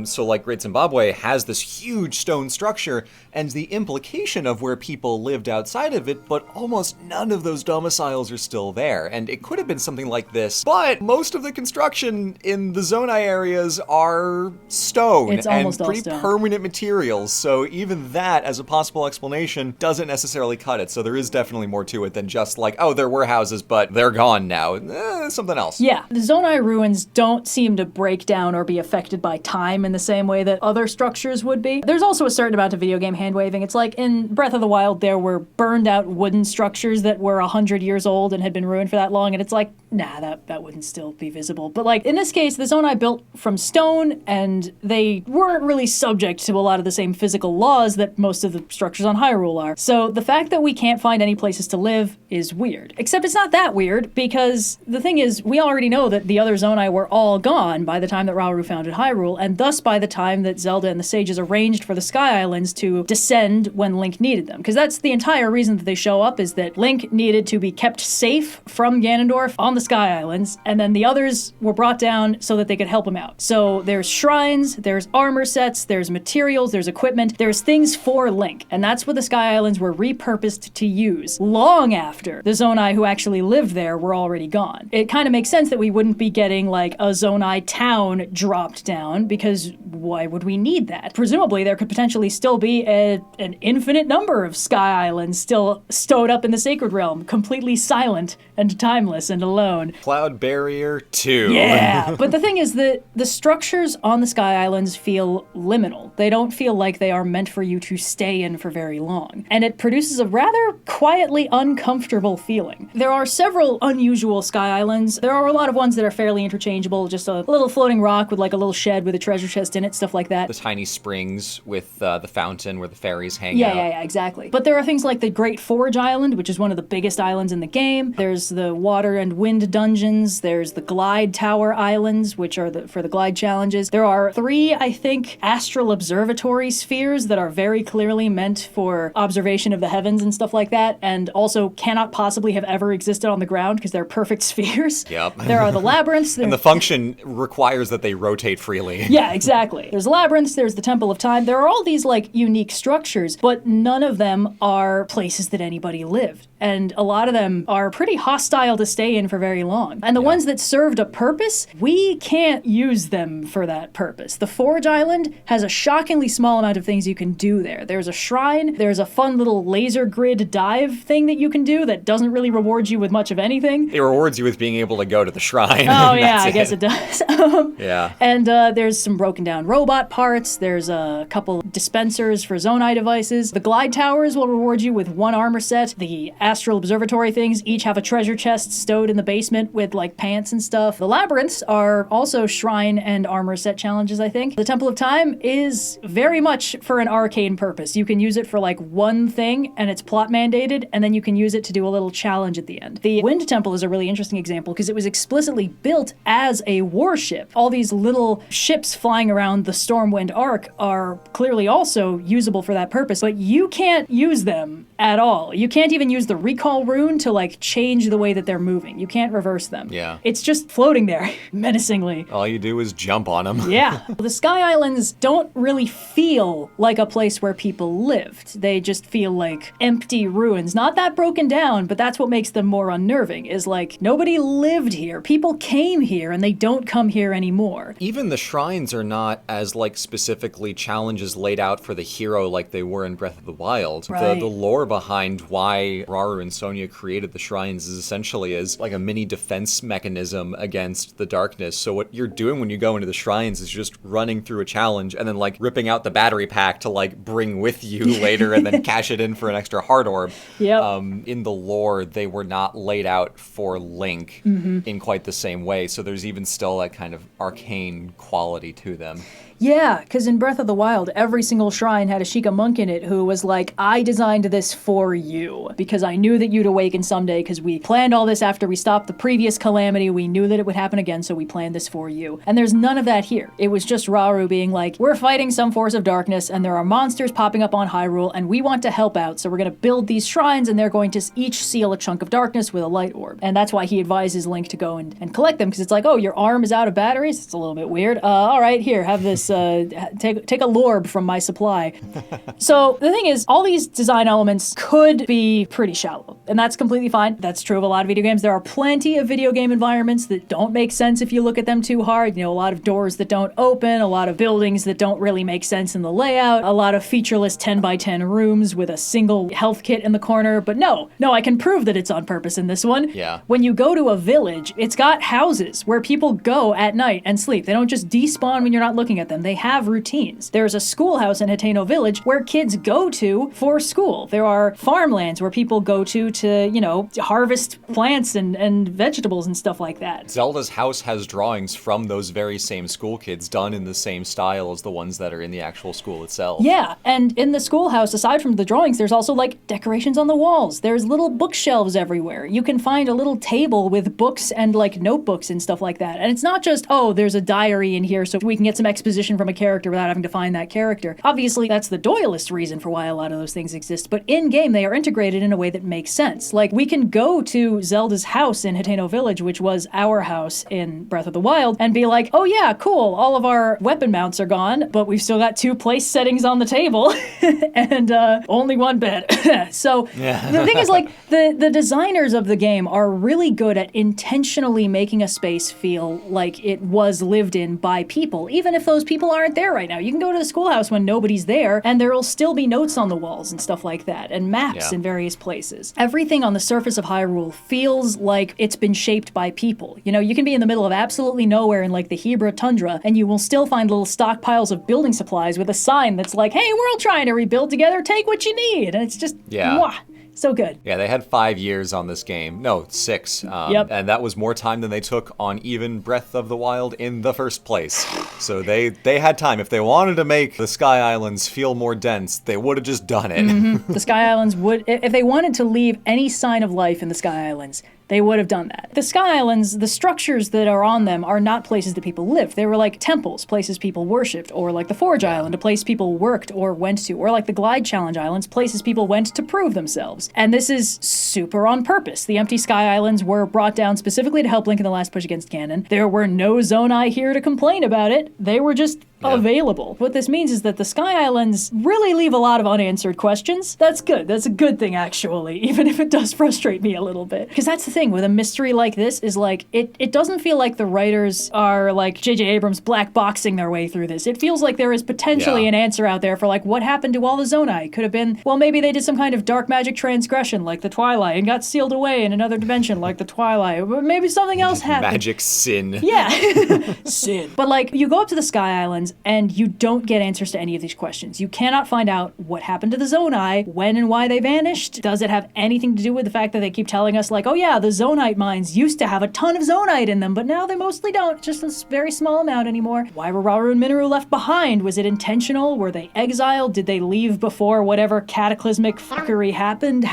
So like Great Zimbabwe has this huge stone structure and the implication of where people lived outside of it, but almost none of those domiciles are still there. And it could have been something like this, but most of the construction in the Zonnai areas are stone and pretty permanent materials. So even that, as a possible explanation, doesn't necessarily cut it. So there is definitely more to it than just like, oh, there were houses, but they're gone now. Something else. Yeah. The Zonnai ruins don't seem to break down or be affected by time in the same way that other structures would be. There's also a certain amount of video game hand-waving. It's like in Breath of the Wild, there were burned out wooden structures that were 100 years old and had been ruined for that long, and it's like, nah, that wouldn't still be visible. But like in this case, the Zonnai built from stone, and they weren't really subject to a lot of the same physical laws that most of the structures on Hyrule are. So the fact that we can't find any places to live is weird. Except it's not that weird, because the thing is, we already know that the other Zonnai were all gone by the time that Rauru founded Hyrule, and thus by the time that Zelda and the sages arranged for the Sky Islands to descend when Link needed them. Because that's the entire reason that they show up, is that Link needed to be kept safe from Ganondorf on the Sky Islands, and then the others were brought down so that they could help him out. So there's shrines, there's armor sets, there's materials, there's equipment, there's things for Link, and that's what the Sky Islands were repurposed to use long after the Zonnai who actually lived there were already gone. It kind of makes sense that we wouldn't be getting like a Zonnai town dropped down, because why would we need that? Presumably there could potentially still be an infinite number of Sky Islands still stowed up in the Sacred Realm, completely silent and timeless and alone. Cloud Barrier 2. Yeah, but the thing is that the structures on the Sky Islands feel liminal. They don't feel like they are meant for you to stay in for very long. And it produces a rather quietly uncomfortable feeling. There are several unusual Sky Islands. There are a lot of ones that are fairly interchangeable, just a little floating rock with like a little shed with a treasure chest in it, stuff like that. The tiny springs with the fountain where the fairies hang out. Yeah, exactly. But there are things like the Great Forge Island, which is one of the biggest islands in the game. There's the water and wind dungeons. There's the Glide Tower Islands, which are for the glide challenges. There are 3, I think, astral observatory spheres that are very clearly meant for observation of the heavens and stuff like that, and also cannot possibly have ever existed on the ground because they're perfect spheres. Yep. There are the labyrinths. And the function requires that they rotate freely. Yeah, exactly. There's labyrinths, there's the Temple of Time. There are all these like unique structures, but none of them are places that anybody lived. And a lot of them are pretty hostile to stay in for very long. And the ones that served a purpose, we can't use them for that purpose. The Forge Island has a shockingly small amount of things you can do there. There's a shrine, there's a fun little laser grid dive thing that you can do that doesn't really reward you with much of anything. It rewards you with being able to go to the shrine. Oh yeah, I guess it does. Yeah. And there's some broken down robot parts. There's a couple dispensers for Zonnai devices. The glide towers will reward you with 1 armor set. The astral observatory things each have a treasure chest stowed in the basement with like pants and stuff. The labyrinths are also shrine and armor set challenges, I think. The Temple of Time is very much for an arcane purpose. You can use it for like one thing and it's plot mandated, and then you can use it to do a little challenge at the end. The Wind Temple is a really interesting example because it was explicitly built as a warship. All these little ships flying around the Stormwind Arc are clearly also usable for that purpose, but you can't use them at all. You can't even use the recall rune to like change the way that they're moving. You can't reverse them. Yeah. It's just floating there, menacingly. All you do is jump on them. Yeah. The Sky Islands don't really feel like a place where people lived. They just feel like empty ruins. Not that broken down, but that's what makes them more unnerving, is like, nobody lived here. People came here and they don't come here anymore. Even the shrines are not as like specifically challenges laid out for the hero like they were in Breath of the Wild. Right. The lore behind why Rauru and Sonia created the shrines is essentially as like a mini defense mechanism against the darkness. So what you're doing when you go into the shrines is just running through a challenge and then like ripping out the battery pack to like bring with you later and then cash it in for an extra heart orb. Yep. In the lore, they were not laid out for Link in quite the same way. So there's even still that kind of arcane quality to them. Yeah, because in Breath of the Wild, every single shrine had a Sheikah monk in it who was like, I designed this for you because I knew that you'd awaken someday because we planned all this after we stopped the previous calamity. We knew that it would happen again, so we planned this for you. And there's none of that here. It was just Rauru being like, we're fighting some force of darkness and there are monsters popping up on Hyrule and we want to help out, so we're going to build these shrines and they're going to each seal a chunk of darkness with a light orb. And that's why he advises Link to go and collect them, because it's like, oh, your arm is out of batteries? It's a little bit weird. All right, here, have this, take a lorb from my supply. So the thing is, all these design elements could be pretty shallow, and that's completely fine. That's true of a lot of video games. There are plenty of video game environments that don't make sense if you look at them too hard. You know, a lot of doors that don't open, a lot of buildings that don't really make sense in the layout, a lot of featureless 10 by 10 rooms with a single health kit in the corner. But no, I can prove that it's on purpose in this one. Yeah. When you go to a village, it's got houses where people go at night and sleep. They don't just despawn when you're not looking at them. They have routines. There's a schoolhouse in Hateno Village where kids go to for school. There are farmlands where people go to, you know, harvest plants and vegetables and stuff like that. Zelda's house has drawings from those very same school kids done in the same style as the ones that are in the actual school itself. Yeah, and in the schoolhouse, aside from the drawings, there's also like decorations on the walls. There's little bookshelves everywhere. You can find a little table with books and like notebooks and stuff like that. And it's not just, oh, there's a diary in here so we can get some exposition from a character without having to find that character. Obviously, that's the doyalist reason for why a lot of those things exist, but in-game they are integrated in a way that makes sense. Like, we can go to Zelda's house in Hateno Village, which was our house in Breath of the Wild, and be like, oh yeah, cool, all of our weapon mounts are gone, but we've still got 2 place settings on the table, and only 1 bed. So, yeah. The thing is, like, the designers of the game are really good at intentionally making a space feel like it was lived in by people, even if those people aren't there right now. You can go to the schoolhouse when nobody's there, and there will still be notes on the walls and stuff like that, and maps in various places. Everything on the surface of Hyrule feels like it's been shaped by people. You know, you can be in the middle of absolutely nowhere in like the Hebra tundra, and you will still find little stockpiles of building supplies with a sign that's like, hey, we're all trying to rebuild together, take what you need. And it's just, mwah. So good. Yeah, they had 5 years on this game. No, 6. Yep. And that was more time than they took on even Breath of the Wild in the first place. So they had time. If they wanted to make the Sky Islands feel more dense, they would have just done it. Mm-hmm. The Sky Islands would, if they wanted to leave any sign of life in the Sky Islands, they would have done that. The Sky Islands, the structures that are on them are not places that people lived. They were like temples, places people worshipped, or like the Forge Island, a place people worked or went to, or like the Glide Challenge Islands, places people went to prove themselves. And this is super on purpose. The empty Sky Islands were brought down specifically to help Link in the last push against Ganon. There were no Zonnai here to complain about it. They were just available. What this means is that the Sky Islands really leave a lot of unanswered questions. That's good. That's a good thing, actually, even if it does frustrate me a little bit. Because that's the thing with a mystery like this, is like, it doesn't feel like the writers are like J.J. Abrams black boxing their way through this. It feels like there is potentially an answer out there for like, what happened to all the Zonnai? Could have been, well, maybe they did some kind of dark magic transgression like the Twilight and got sealed away in another dimension like the Twilight. Or maybe something else happened. Magic sin. Yeah. Sin. But like, you go up to the Sky Islands and you don't get answers to any of these questions. You cannot find out what happened to the Zonnai, when and why they vanished. Does it have anything to do with the fact that they keep telling us like, oh yeah, the Zonite mines used to have a ton of Zonite in them, but now they mostly don't, just a very small amount anymore. Why were Rauru and Minoru left behind? Was it intentional? Were they exiled? Did they leave before whatever cataclysmic fuckery happened?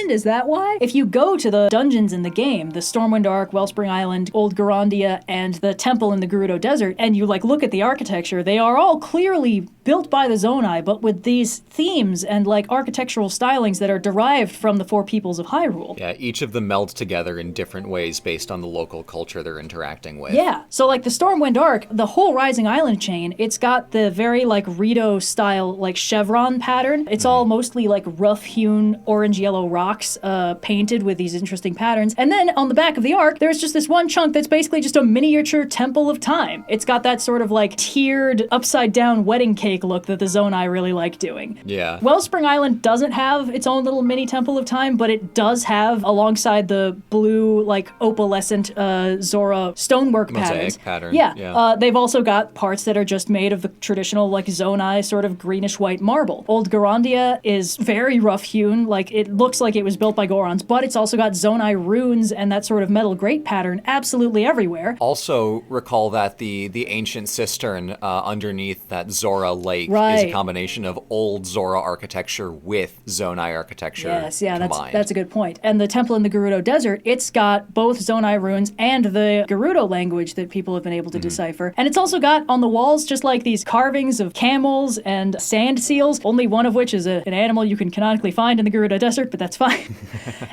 Is that why? If you go to the dungeons in the game, the Stormwind Arc, Wellspring Island, Old Garandia, and the temple in the Gerudo Desert, and you like look at the architecture, They are all clearly built by the Zonnai, but with these themes and like architectural stylings that are derived from the four peoples of Hyrule. Yeah, each of them meld together in different ways based on the local culture they're interacting with. Yeah, so like the Stormwind Arc, the whole Rising Island chain, it's got the very like Rito style like chevron pattern. It's all mostly like rough-hewn orange-yellow rocks painted with these interesting patterns. And then on the back of the arc, there's just this one chunk that's basically just a miniature Temple of Time. It's got that sort of like tiered, upside-down wedding cake look that the Zonnai really like doing. Yeah. Wellspring Island doesn't have its own little mini Temple of Time, but it does have, alongside the blue, like opalescent Zora stonework Mosaic pattern. Yeah. They've also got parts that are just made of the traditional like Zonnai sort of greenish-white marble. Old Garandia is very rough-hewn, like it looks like it was built by Gorons, but it's also got Zonnai runes and that sort of metal grate pattern absolutely everywhere. Also recall that the ancient cistern underneath that Zora lake is Right. a combination of old Zora architecture with Zonnai architecture Yes, yeah, combined. that's a good point. And the temple in the Gerudo Desert, it's got both Zonnai runes and the Gerudo language that people have been able to decipher. And it's also got on the walls just like these carvings of camels and sand seals, only one of which is an animal you can canonically find in the Gerudo Desert, but that's fine.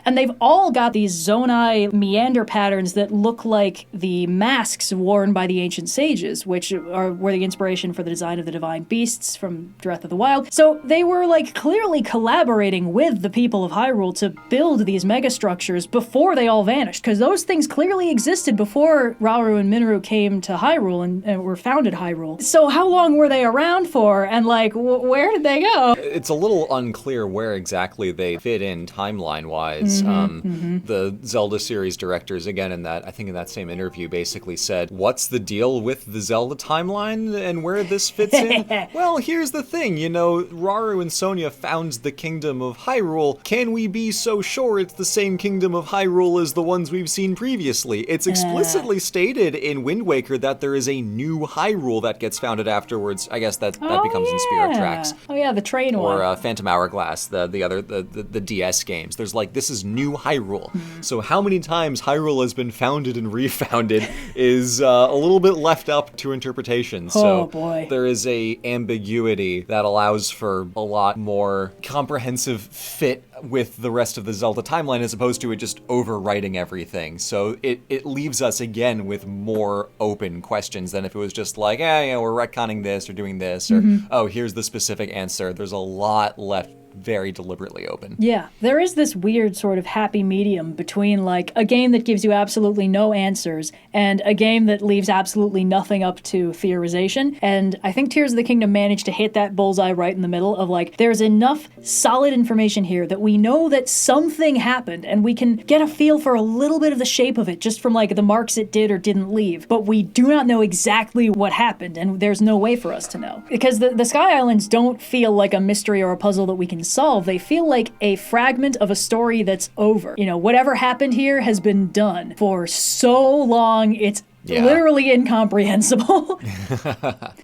And they've all got these Zonnai meander patterns that look like the masks worn by the ancient sages, which were the inspiration for the design of the divine beasts from Breath of the Wild. So they were like clearly collaborating with the people of Hyrule to build these megastructures before they all vanished, because those things clearly existed before Rauru and Minoru came to Hyrule and were founded Hyrule. So how long were they around for, and like where did they go? It's a little unclear where exactly they fit in timeline-wise. The Zelda series directors, again, in that same interview, basically said, "What's the deal with the Zelda timeline and where this fits in?" Well, here's the thing, Rauru and Sonia found the kingdom of Hyrule. Can we be so sure it's the same kingdom of Hyrule as the ones we've seen previously? It's explicitly stated in Wind Waker that there is a new Hyrule that gets founded afterwards. I guess that becomes in Spirit Tracks. Oh yeah, the train one. Or Phantom Hourglass, the DS games. There's like, this is new Hyrule. So how many times Hyrule has been founded and refounded is a little bit left up to interpretation. So boy. There is a ambiguity that allows for a lot more comprehensive fit with the rest of the Zelda timeline, as opposed to it just overwriting everything. So it leaves us again with more open questions than if it was just like, we're retconning this or doing this, or oh, here's the specific answer. There's a lot left very deliberately open. Yeah, there is this weird sort of happy medium between like a game that gives you absolutely no answers and a game that leaves absolutely nothing up to theorization. And I think Tears of the Kingdom managed to hit that bullseye right in the middle of like, there's enough solid information here that we know that something happened and we can get a feel for a little bit of the shape of it just from like the marks it did or didn't leave. But we do not know exactly what happened, and there's no way for us to know. Because the Sky Islands don't feel like a mystery or a puzzle that we can solve. They feel like a fragment of a story that's over. Whatever happened here has been done for so long, it's literally incomprehensible.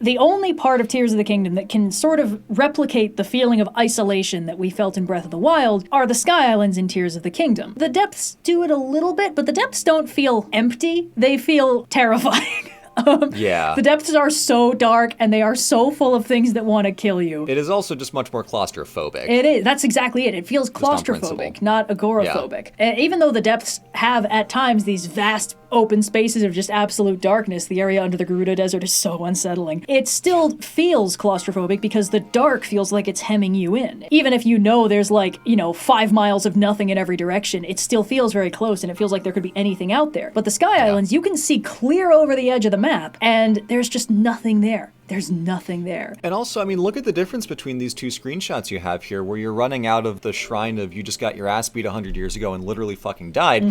The only part of Tears of the Kingdom that can sort of replicate the feeling of isolation that we felt in Breath of the Wild are the Sky Islands in Tears of the Kingdom. The depths do it a little bit, but the depths don't feel empty. They feel terrifying. The depths are so dark and they are so full of things that want to kill you. It is also just much more claustrophobic. It is. That's exactly it. It feels claustrophobic, not agoraphobic. And even though the depths have at times these vast open spaces of just absolute darkness, the area under the Gerudo Desert is so unsettling. It still feels claustrophobic because the dark feels like it's hemming you in. Even if there's 5 miles of nothing in every direction, it still feels very close and it feels like there could be anything out there. But the Sky Islands, you can see clear over the edge of the map and there's just nothing there. There's nothing there. And also, look at the difference between these two screenshots you have here, where you're running out of the shrine of you just got your ass beat 100 years ago and literally fucking died.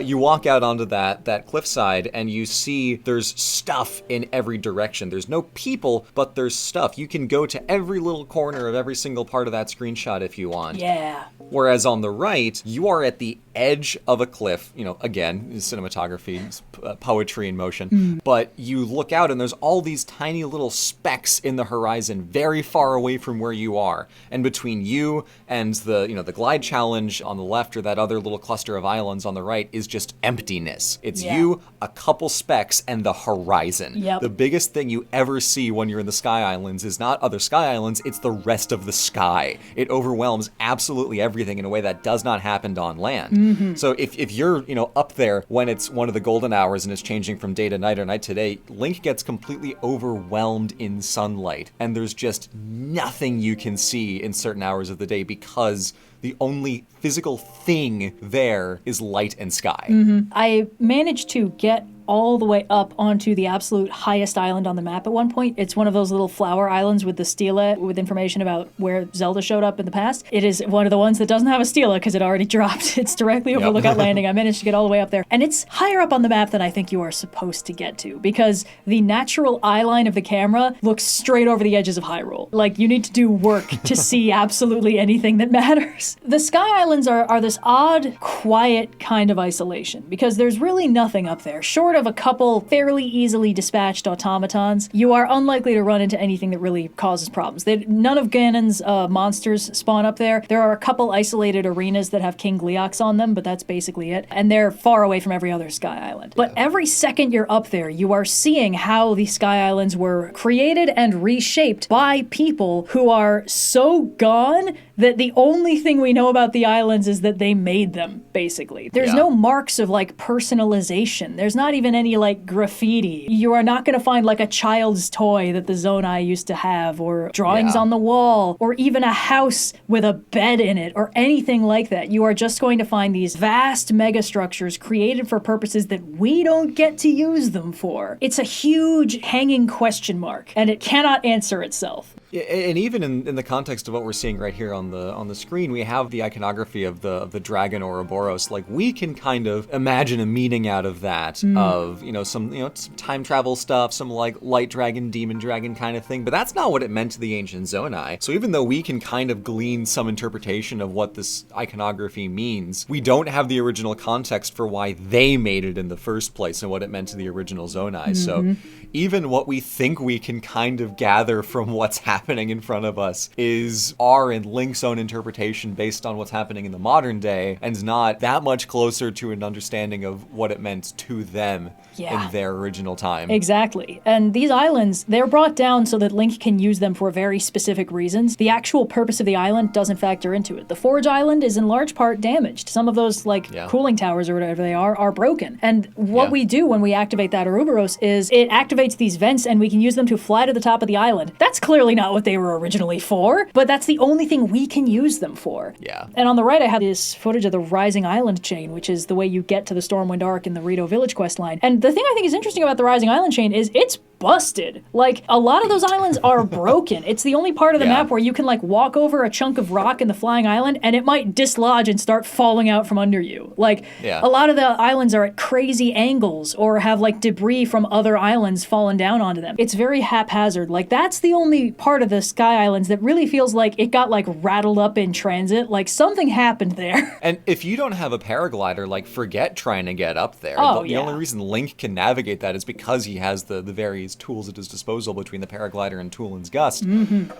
You walk out onto that cliffside and you see there's stuff in every direction. There's no people, but there's stuff. You can go to every little corner of every single part of that screenshot if you want. Yeah. Whereas on the right, you are at the edge of a cliff, again, cinematography, poetry in motion, but you look out and there's all these tiny little specks in the horizon very far away from where you are. And between you and the glide challenge on the left, or that other little cluster of islands on the right, is just emptiness. It's you, a couple specks, and the horizon. Yep. The biggest thing you ever see when you're in the Sky Islands is not other Sky Islands, it's the rest of the sky. It overwhelms absolutely everything in a way that does not happen on land. So if you're, up there when it's one of the golden hours and it's changing from day to night or night to day, Link gets completely overwhelmed in sunlight, and there's just nothing you can see in certain hours of the day because the only physical thing there is light and sky. I managed to get all the way up onto the absolute highest island on the map at one point. It's one of those little flower islands with the stela with information about where Zelda showed up in the past. It is one of the ones that doesn't have a stela because it already dropped. It's directly over Lookout Landing. I managed to get all the way up there. And it's higher up on the map than I think you are supposed to get to, because the natural eye line of the camera looks straight over the edges of Hyrule. Like, you need to do work to see absolutely anything that matters. The Sky Islands are this odd, quiet kind of isolation, because there's really nothing up there. Short of a couple fairly easily dispatched automatons, you are unlikely to run into anything that really causes problems. None of Ganon's monsters spawn up there. There are a couple isolated arenas that have King Gleeox on them, but that's basically it. And they're far away from every other Sky Island. But every second you're up there, you are seeing how the Sky Islands were created and reshaped by people who are so gone that the only thing we know about the islands is that they made them, basically. There's no marks of, personalization. There's not even any, graffiti. You are not going to find, a child's toy that the Zonnai used to have, or drawings on the wall, or even a house with a bed in it, or anything like that. You are just going to find these vast megastructures created for purposes that we don't get to use them for. It's a huge hanging question mark, and it cannot answer itself. Yeah, and even in the context of what we're seeing right here on the screen, we have the iconography of the dragon Ouroboros. We can kind of imagine a meaning out of that, of some time travel stuff, some light dragon, demon dragon kind of thing. But that's not what it meant to the ancient Zonnai. So even though we can kind of glean some interpretation of what this iconography means, we don't have the original context for why they made it in the first place and what it meant to the original Zonnai. So even what we think we can kind of gather from what's happening in front of us is our and Link's own interpretation based on what's happening in the modern day, and not that much closer to an understanding of what it meant to them in their original time. Exactly. And these islands, they're brought down so that Link can use them for very specific reasons. The actual purpose of the island doesn't factor into it. The Forge Island is in large part damaged. Some of those, cooling towers or whatever they are broken. And what we do when we activate that Ouroboros is it activates these vents and we can use them to fly to the top of the island. That's clearly not what they were originally for, but that's the only thing we can use them for. Yeah. And on the right, I have this footage of the Rising Island chain, which is the way you get to the Stormwind Arc in the Rito Village questline. And the thing I think is interesting about the Rising Island chain is it's busted. A lot of those islands are broken. It's the only part of the map where you can walk over a chunk of rock in the flying island and it might dislodge and start falling out from under you. A lot of the islands are at crazy angles or have debris from other islands fallen down onto them. It's very haphazard. That's the only part of the Sky Islands that really feels like it got rattled up in transit. Something happened there. And if you don't have a paraglider, forget trying to get up there. The only reason Link can navigate that is because he has the various tools at his disposal between the paraglider and Tulin's Gust.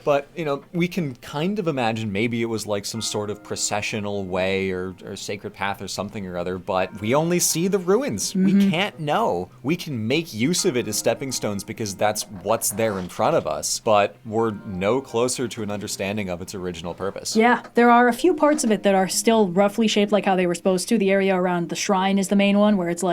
But, we can kind of imagine maybe it was some sort of processional way or sacred path or something or other, but we only see the ruins. We can't know. We can make use of it as stepping stones because that's what's there in front of us, but we're no closer to an understanding of its original purpose. Yeah, there are a few parts of it that are still roughly shaped like how they were supposed to. The area around the shrine is the main one, where it's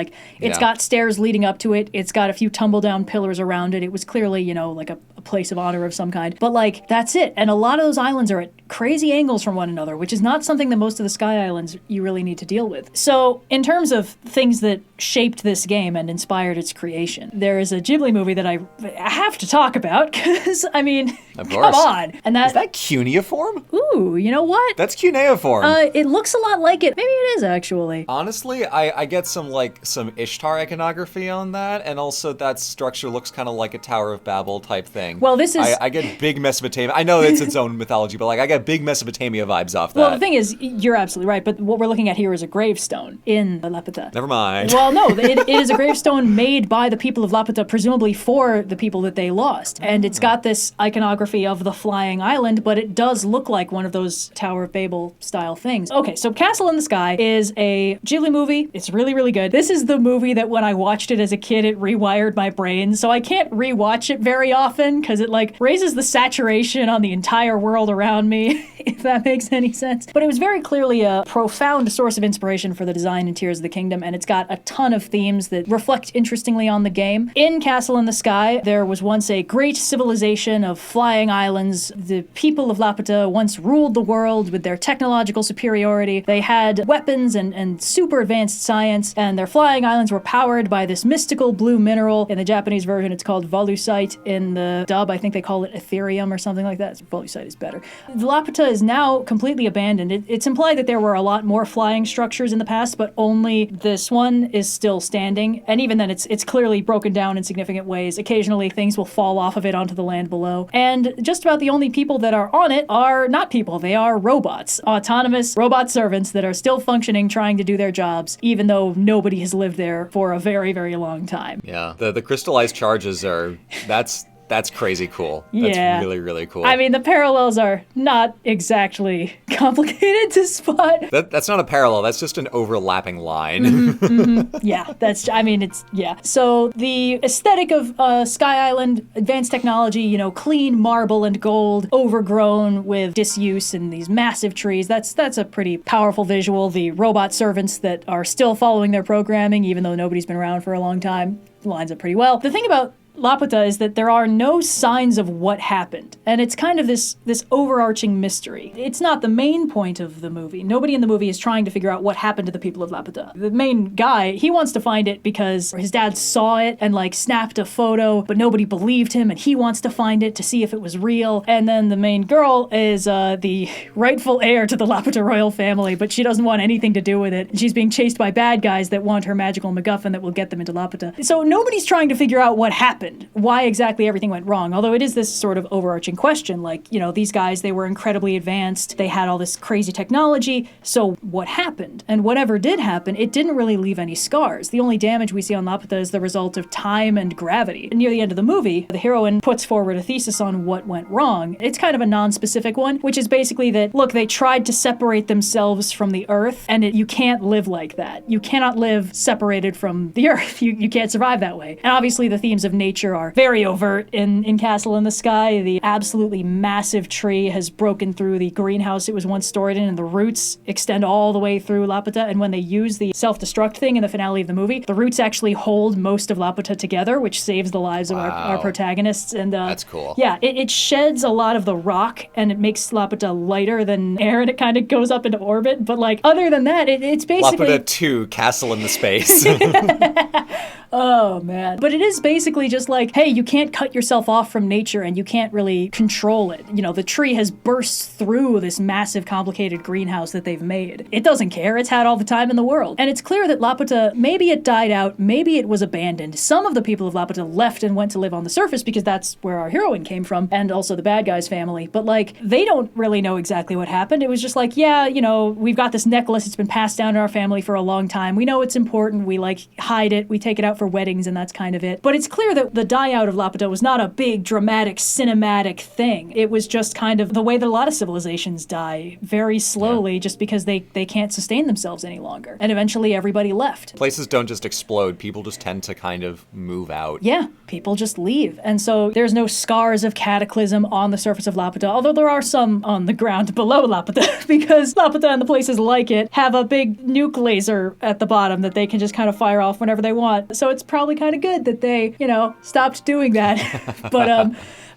it's got stairs leading up to it. It's got a few tumble down pillars around it. It was clearly, a place of honor of some kind. But that's it. And a lot of those islands are at crazy angles from one another, which is not something that most of the Sky Islands you really need to deal with. So in terms of things that shaped this game and inspired its creation, there is a Ghibli movie that I have to talk about because, of course. Come on. And Is that cuneiform? Ooh, you know what? That's cuneiform. It looks a lot like it. Maybe it is, actually. Honestly, I get some Ishtar iconography on that, and also that structure looks kind of like a Tower of Babel type thing. Well, this is... I get big Mesopotamia. I know it's its own mythology, but I get got big Mesopotamia vibes off that. Well, the thing is, you're absolutely right, but what we're looking at here is a gravestone in Lapita. Never mind. Well, no, it is a gravestone made by the people of Lapita, presumably for the people that they lost. And it's got this iconography of the flying island, but it does look like one of those Tower of Babel style things. Okay, so Castle in the Sky is a Ghibli movie. It's really, really good. This is the movie that when I watched it as a kid, it rewired my brain. So I can't rewatch it very often because it like raises the saturation on the entire world around me, if that makes any sense. But it was very clearly a profound source of inspiration for the design in Tears of the Kingdom, and it's got a ton of themes that reflect interestingly on the game. In Castle in the Sky, there was once a great civilization of flying islands. The people of Lapita once ruled the world with their technological superiority. They had weapons and super advanced science, and their flying islands were powered by this mystical blue mineral. In the Japanese version, it's called volucite. In the dub, I think they call it Ethereum or something like that. Volucite is better. Lapita is now completely abandoned. It's implied that there were a lot more flying structures in the past, but only this one is still standing. And even then, it's clearly broken down in significant ways. Occasionally, things will fall off of it onto the land below. And just about the only people that are on it are not people. They are robots. Autonomous robot servants that are still functioning, trying to do their jobs, even though nobody has lived there for a very, very long time. Yeah, the crystallized charges are, that's crazy cool. That's really, really cool. I mean, the parallels are not exactly complicated to spot. That's not a parallel, that's just an overlapping line. Yeah, yeah. So the aesthetic of Sky Island, advanced technology, you know, clean marble and gold, overgrown with disuse and these massive trees, that's a pretty powerful visual. The robot servants that are still following their programming, even though nobody's been around for a long time, lines up pretty well. The thing about Lapita is that there are no signs of what happened, and it's kind of this overarching mystery. It's not the main point of the movie. Nobody in the movie is trying to figure out what happened to the people of Lapita. The main guy, he wants to find it because his dad saw it and like snapped a photo, but nobody believed him, and he wants to find it to see if it was real. And then the main girl is the rightful heir to the Lapita royal family, but she doesn't want anything to do with it. She's being chased by bad guys that want her magical MacGuffin that will get them into Lapita. So nobody's trying to figure out what happened. Why exactly everything went wrong. Although it is this sort of overarching question, like, you know, these guys, they were incredibly advanced. They had all this crazy technology. So what happened? And whatever did happen, it didn't really leave any scars. The only damage we see on Lapita is the result of time and gravity. Near the end of the movie, the heroine puts forward a thesis on what went wrong. It's kind of a non-specific one, which is basically that, look, they tried to separate themselves from the Earth, and you can't live like that. You cannot live separated from the Earth. You can't survive that way. And obviously the themes of nature are very overt in Castle in the Sky. The absolutely massive tree has broken through the greenhouse it was once stored in, and the roots extend all the way through Lapita. And when they use the self-destruct thing in the finale of the movie, the roots actually hold most of Lapita together, which saves the lives of our protagonists. And that's cool. Yeah, it sheds a lot of the rock, and it makes Lapita lighter than air, and it kind of goes up into orbit. But like, other than that, it's basically Lapita 2, Castle in the Space. Oh, man. But it is basically just like, hey, you can't cut yourself off from nature and you can't really control it. You know, the tree has burst through this massive, complicated greenhouse that they've made. It doesn't care. It's had all the time in the world. And it's clear that Lapita, maybe it died out, maybe it was abandoned. Some of the people of Lapita left and went to live on the surface because that's where our heroine came from, and also the bad guy's family. But, like, they don't really know exactly what happened. It was just like, yeah, you know, we've got this necklace. It's been passed down to our family for a long time. We know it's important. We, like, hide it. We take it out for weddings, and that's kind of it. But it's clear that the die out of Lapita was not a big, dramatic, cinematic thing. It was just kind of the way that a lot of civilizations die, very slowly, just because they can't sustain themselves any longer. And eventually everybody left. Places don't just explode. People just tend to kind of move out. Yeah, people just leave. And so there's no scars of cataclysm on the surface of Lapita, although there are some on the ground below Lapita, because Lapita and the places like it have a big nuke laser at the bottom that they can just kind of fire off whenever they want. So it's probably kind of good that they, you know, stopped doing that.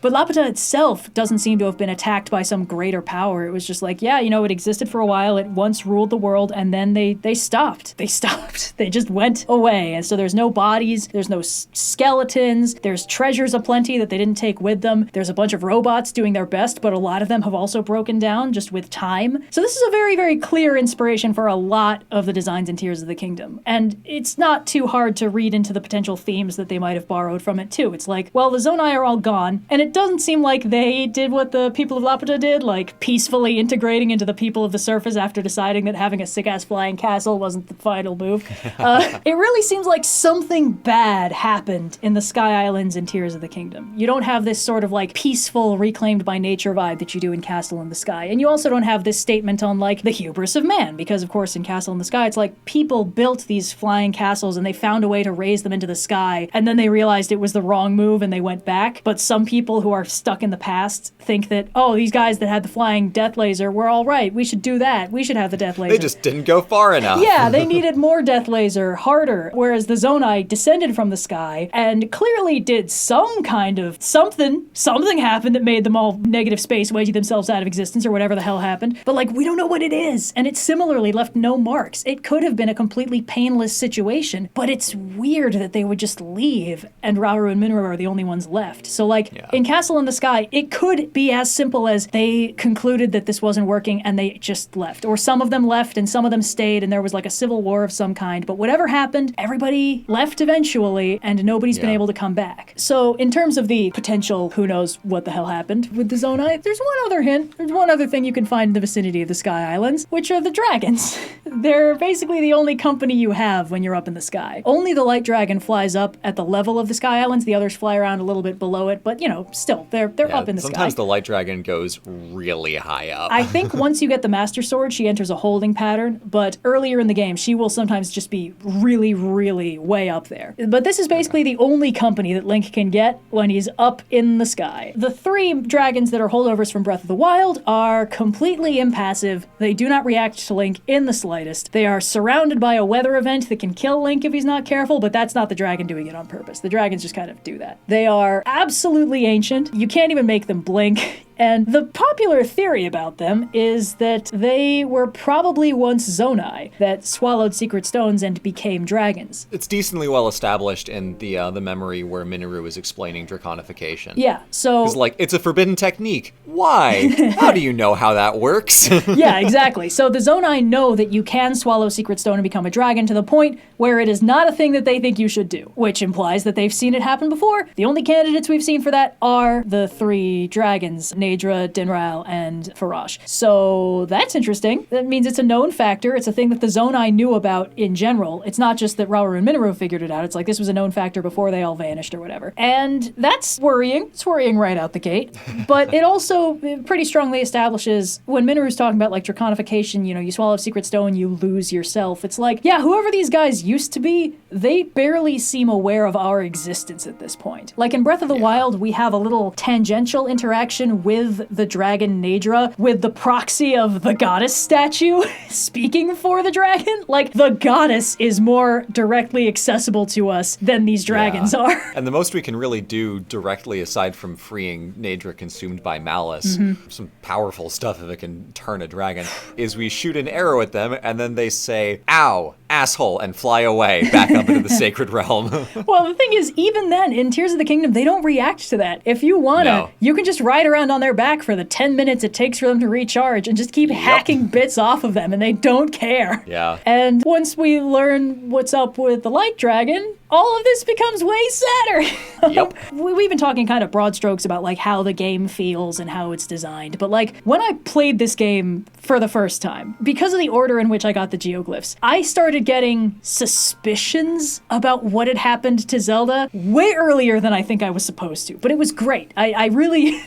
But Lapita itself doesn't seem to have been attacked by some greater power. It was just like, yeah, you know, it existed for a while. It once ruled the world, and then they stopped. They stopped. They just went away. And so there's no bodies. There's no skeletons. There's treasures aplenty that they didn't take with them. There's a bunch of robots doing their best, but a lot of them have also broken down just with time. So this is a very, very clear inspiration for a lot of the designs in Tears of the Kingdom. And it's not too hard to read into the potential themes that they might have borrowed from it, too. It's like, well, the Zonnai are all gone, and it it doesn't seem like they did what the people of Laputa did, like peacefully integrating into the people of the surface after deciding that having a sick-ass flying castle wasn't the final move. It really seems like something bad happened in the Sky Islands in Tears of the Kingdom. You don't have this sort of like peaceful, reclaimed by nature vibe that you do in Castle in the Sky. And you also don't have this statement on like the hubris of man, because of course in Castle in the Sky, it's like people built these flying castles and they found a way to raise them into the sky, and then they realized it was the wrong move and they went back. But some people who are stuck in the past think that, oh, these guys that had the flying death laser were all right. We should do that. We should have the death laser. They just didn't go far enough. Yeah, they needed more death laser, harder. Whereas the Zonnai descended from the sky and clearly did some kind of something. Something happened that made them all negative space wedgie themselves out of existence or whatever the hell happened. But like, we don't know what it is. And it similarly left no marks. It could have been a completely painless situation, but it's weird that they would just leave and Rauru and Minoru are the only ones left. So like, in Castle in the Sky, it could be as simple as they concluded that this wasn't working and they just left. Or some of them left and some of them stayed and there was like a civil war of some kind. But whatever happened, everybody left eventually and nobody's been able to come back. So in terms of the potential, who knows what the hell happened with the Zonnai, there's one other hint. There's one other thing you can find in the vicinity of the Sky Islands, which are the dragons. They're basically the only company you have when you're up in the sky. Only the light dragon flies up at the level of the Sky Islands. The others fly around a little bit below it, but you know, still, they're up in the sky. Sometimes the light dragon goes really high up. I think once you get the Master Sword, she enters a holding pattern, but earlier in the game, she will sometimes just be really, really way up there. But this is basically the only company that Link can get when he's up in the sky. The three dragons that are holdovers from Breath of the Wild are completely impassive. They do not react to Link in the slightest. They are surrounded by a weather event that can kill Link if he's not careful, but that's not the dragon doing it on purpose. The dragons just kind of do that. They are absolutely ancient. You can't even make them blink. And the popular theory about them is that they were probably once Zonnai that swallowed secret stones and became dragons. It's decently well established in the memory where Minoru is explaining draconification. Yeah, so... It's like, it's a forbidden technique. Why? How do you know how that works? Yeah, exactly. So the Zonnai know that you can swallow secret stone and become a dragon to the point where it is not a thing that they think you should do, which implies that they've seen it happen before. The only candidates we've seen for that are the three dragons, Naedra, Dinral, and Farash. So that's interesting. That means it's a known factor. It's a thing that the Zonnai knew about in general. It's not just that Rauru and Minoru figured it out. It's like this was a known factor before they all vanished or whatever. And that's worrying. It's worrying right out the gate. But it also pretty strongly establishes when Minoru's talking about like draconification, you know, you swallow a secret stone, you lose yourself. It's like, yeah, whoever these guys used to be, they barely seem aware of our existence at this point. Like in Breath of the Wild, we have a little tangential interaction with the dragon Naedra, with the proxy of the goddess statue speaking for the dragon. Like, the goddess is more directly accessible to us than these dragons are. And the most we can really do directly, aside from freeing Naedra consumed by malice, some powerful stuff if it can turn a dragon, is we shoot an arrow at them and then they say, ow, asshole, and fly away back up into the sacred realm. Well, the thing is, even then, in Tears of the Kingdom, they don't react to that. If you wanna, you can just ride around on their back for the 10 minutes it takes for them to recharge and just keep hacking bits off of them, and they don't care. Yeah. And once we learn what's up with the Light Dragon, all of this becomes way sadder. Yep. We've been talking kind of broad strokes about like how the game feels and how it's designed, but like when I played this game for the first time, because of the order in which I got the geoglyphs, I started getting suspicions about what had happened to Zelda way earlier than I think I was supposed to. But it was great. I really,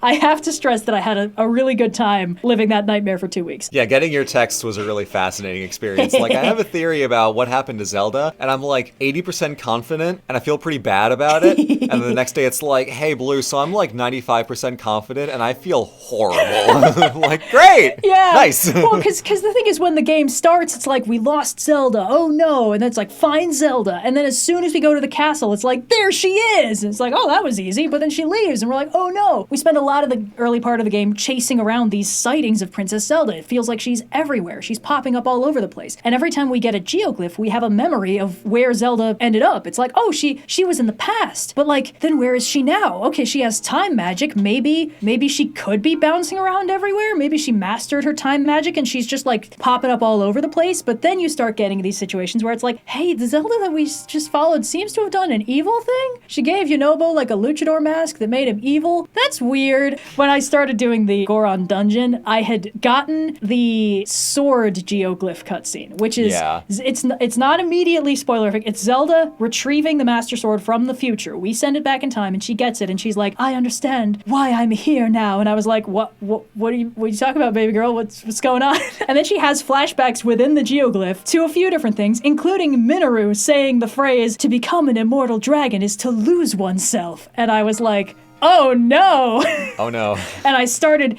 I have to stress that I had a really good time living that nightmare for 2 weeks. Yeah, getting your text was a really fascinating experience. Like, I have a theory about what happened to Zelda, and I'm like 80% confident, and I feel pretty bad about it. And then the next day it's like, hey, Blue, so I'm like 95% confident, and I feel horrible. Like, great! Yeah. Nice. Well, because the thing is, when the game starts, it's like, we lost Zelda, oh no, and then it's like, find Zelda, and then as soon as we go to the castle, it's like, there she is! And it's like, oh, that was easy, but then she leaves, and we're like, oh no. We spend a lot lot of the early part of the game chasing around these sightings of Princess Zelda. It feels like she's everywhere. She's popping up all over the place. And every time we get a geoglyph, we have a memory of where Zelda ended up. It's like, oh, she was in the past. But like, then where is she now? Okay, she has time magic. Maybe she could be bouncing around everywhere. Maybe she mastered her time magic and she's just like popping up all over the place. But then you start getting these situations where it's like, hey, the Zelda that we just followed seems to have done an evil thing. She gave Yunobo like a luchador mask that made him evil. That's weird. When I started doing the Goron dungeon, I had gotten the sword geoglyph cutscene, which is, it's not immediately spoilerific. It's Zelda retrieving the Master Sword from the future. We send it back in time and she gets it and she's like, I understand why I'm here now. And I was like, what are you talking about, baby girl? What's going on? And then she has flashbacks within the geoglyph to a few different things, including Minoru saying the phrase, to become an immortal dragon is to lose oneself. And I was like, oh no. Oh no. And I started,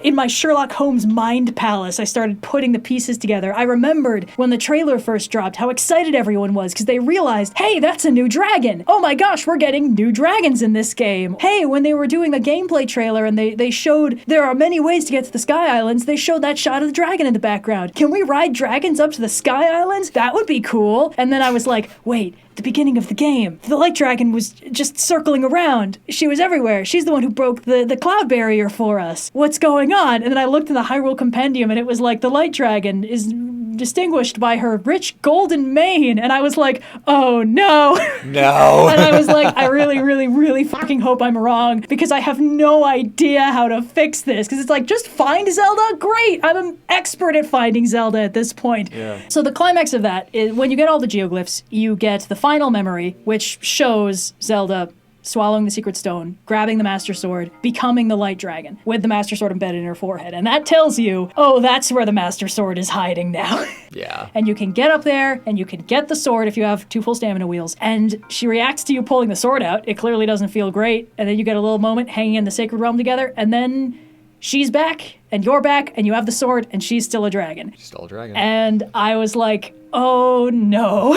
in my Sherlock Holmes mind palace, I started putting the pieces together. I remembered when the trailer first dropped, how excited everyone was because they realized, hey, that's a new dragon. Oh my gosh, we're getting new dragons in this game. Hey, when they were doing the gameplay trailer and they showed there are many ways to get to the Sky Islands, they showed that shot of the dragon in the background. Can we ride dragons up to the Sky Islands? That would be cool. And then I was like, wait, the beginning of the game, the light dragon was just circling around. She was everywhere. She's the one who broke the cloud barrier for us. What's going on? And then I looked in the Hyrule Compendium and it was like the light dragon is distinguished by her rich golden mane. And I was like, oh no. No. And I was like, I really, really, really fucking hope I'm wrong because I have no idea how to fix this. Because it's like, just find Zelda? Great. I'm an expert at finding Zelda at this point. Yeah. So the climax of that is when you get all the geoglyphs, you get the final memory, which shows Zelda swallowing the secret stone, grabbing the Master Sword, becoming the Light Dragon, with the Master Sword embedded in her forehead. And that tells you, oh, that's where the Master Sword is hiding now. Yeah. And you can get up there, and you can get the sword if you have 2 full stamina wheels. And she reacts to you pulling the sword out. It clearly doesn't feel great. And then you get a little moment hanging in the Sacred Realm together, and then she's back, and you're back, and you have the sword, and she's still a dragon. She's still a dragon. And I was like, oh no.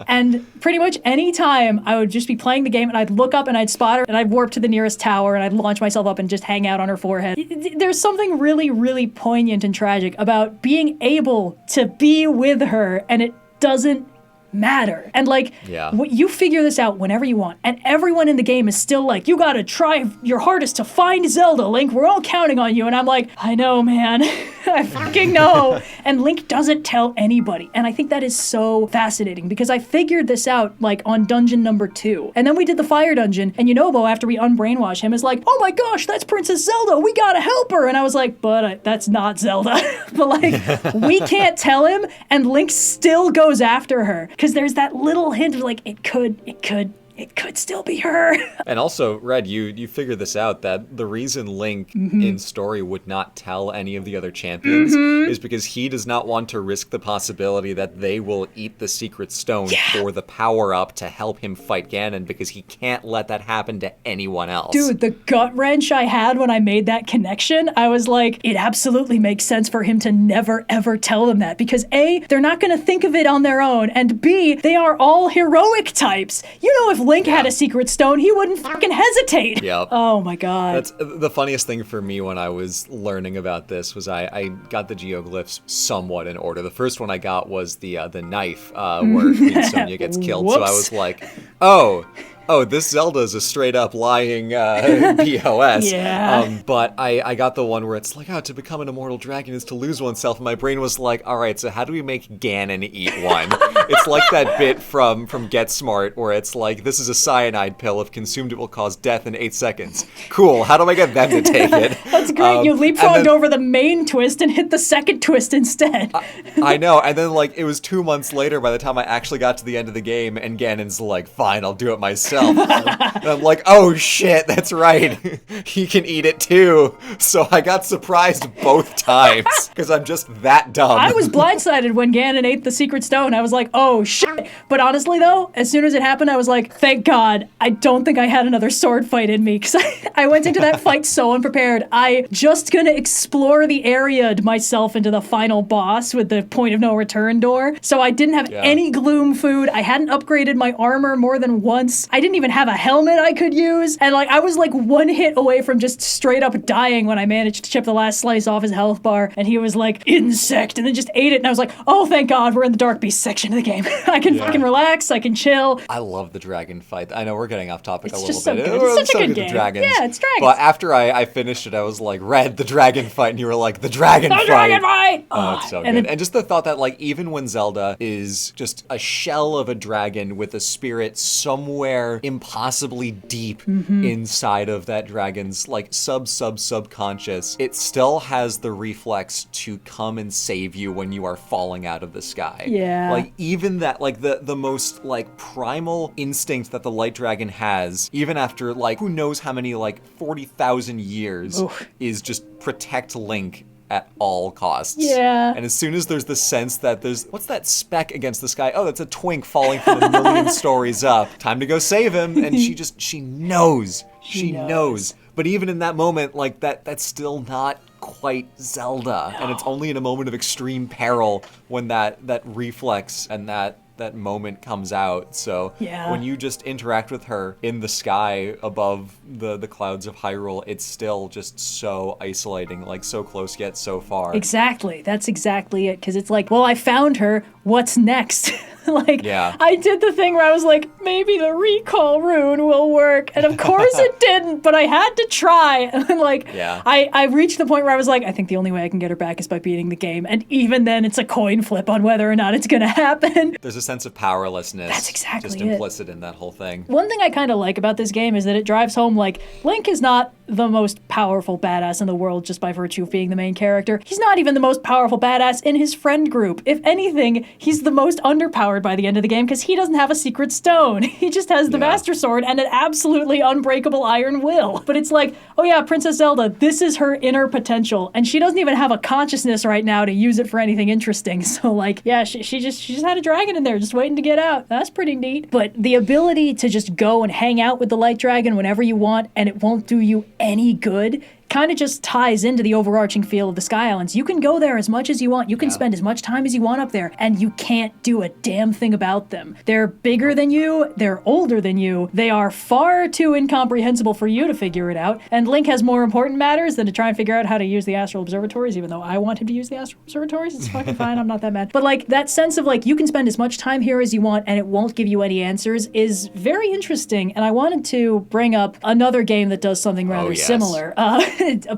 And pretty much any time I would just be playing the game and I'd look up and I'd spot her and I'd warp to the nearest tower and I'd launch myself up and just hang out on her forehead. There's something really, really poignant and tragic about being able to be with her and it doesn't matter. And like, you figure this out whenever you want. And everyone in the game is still like, you gotta try your hardest to find Zelda, Link. We're all counting on you. And I'm like, I know, man. I fucking know. And Link doesn't tell anybody. And I think that is so fascinating because I figured this out like on dungeon number 2. And then we did the fire dungeon and Yunobo, after we unbrainwash him, is like, oh my gosh, that's Princess Zelda. We gotta help her. And I was like, but that's not Zelda. But like, we can't tell him. And Link still goes after her. Because there's that little hint of like, it could still be her. And also, Red, you figured this out, that the reason Link in story would not tell any of the other champions is because he does not want to risk the possibility that they will eat the secret stone for the power-up to help him fight Ganon, because he can't let that happen to anyone else. Dude, the gut wrench I had when I made that connection, I was like, it absolutely makes sense for him to never, ever tell them that, because A, they're not going to think of it on their own, and B, they are all heroic types. You know, if Link had a secret stone, he wouldn't fucking hesitate. Yep. Oh my god. That's the funniest thing for me when I was learning about this was I got the geoglyphs somewhat in order. The first one I got was the knife where Queen Sonia gets killed. So I was like, oh, this Zelda is a straight up lying POS. Yeah. But I got the one where it's like, to become an immortal dragon is to lose oneself. And my brain was like, all right, so how do we make Ganon eat one? It's like that bit from Get Smart where it's like, this is a cyanide pill. If consumed, it will cause death in 8 seconds. Cool. How do I get them to take it? That's great. You leapfrogged over the main twist and hit the second twist instead. I know. And then like it was 2 months later by the time I actually got to the end of the game and Ganon's like, fine, I'll do it myself. And I'm like, oh shit, that's right. He can eat it too. So I got surprised both times because I'm just that dumb. I was blindsided when Ganon ate the secret stone. I was like, oh shit. But honestly though, as soon as it happened, I was like, thank God, I don't think I had another sword fight in me, because I went into that fight so unprepared. I just gonna explore the area myself into the final boss with the point of no return door. So I didn't have any gloom food. I hadn't upgraded my armor more than once. I didn't even have a helmet I could use. And like I was like one hit away from just straight up dying when I managed to chip the last slice off his health bar. And he was like, insect, and then just ate it. And I was like, oh, thank God, we're in the Dark Beast section of the game. I can fucking relax. I can chill. I love the dragon fight. I know we're getting off topic a little just so bit. good. It's such a good game. Dragons. Yeah, it's dragons. But after I finished it, I was like, Red, the dragon fight. And you were like, the dragon fight. The dragon fight! Oh, it's so good. And just the thought that, like, even when Zelda is just a shell of a dragon with a spirit somewhere impossibly deep inside of that dragon's, like, subconscious, it still has the reflex to come and save you when you are falling out of the sky. Yeah. Like, even that, like, the most, like, primal instinct that the light dragon has, even after, like, who knows how many, like, 40,000 years, is just protect Link at all costs. Yeah. And as soon as there's the sense that there's, what's that speck against the sky? Oh, that's a twink falling from a million stories up. Time to go save him. And she knows. She knows. But even in that moment, like, that's still not quite Zelda. No. And it's only in a moment of extreme peril when that reflex and that moment comes out. So when you just interact with her in the sky above the clouds of Hyrule, it's still just so isolating, like so close yet so far. Exactly. That's exactly it. Because it's like, well, I found her. What's next? I did the thing where I was like, maybe the recall rune will work. And of course it didn't, but I had to try. And like, I reached the point where I was like, I think the only way I can get her back is by beating the game. And even then it's a coin flip on whether or not it's going to happen. There's a sense of powerlessness. That's exactly just implicit in that whole thing. One thing I kind of like about this game is that it drives home, like, Link is not the most powerful badass in the world just by virtue of being the main character. He's not even the most powerful badass in his friend group. If anything, he's the most underpowered by the end of the game because he doesn't have a secret stone. He just has the Master Sword and an absolutely unbreakable iron will. But it's like, oh yeah, Princess Zelda, this is her inner potential, and she doesn't even have a consciousness right now to use it for anything interesting. So like, yeah, she just had a dragon in there just waiting to get out. That's pretty neat. But the ability to just go and hang out with the light dragon whenever you want and it won't do you any good kind of just ties into the overarching feel of the Sky Islands. You can go there as much as you want. You can spend as much time as you want up there, and you can't do a damn thing about them. They're bigger than you. They're older than you. They are far too incomprehensible for you to figure it out. And Link has more important matters than to try and figure out how to use the astral observatories, even though I want him to use the astral observatories. It's fucking fine. I'm not that mad. But like that sense of like, you can spend as much time here as you want and it won't give you any answers is very interesting. And I wanted to bring up another game that does something rather similar.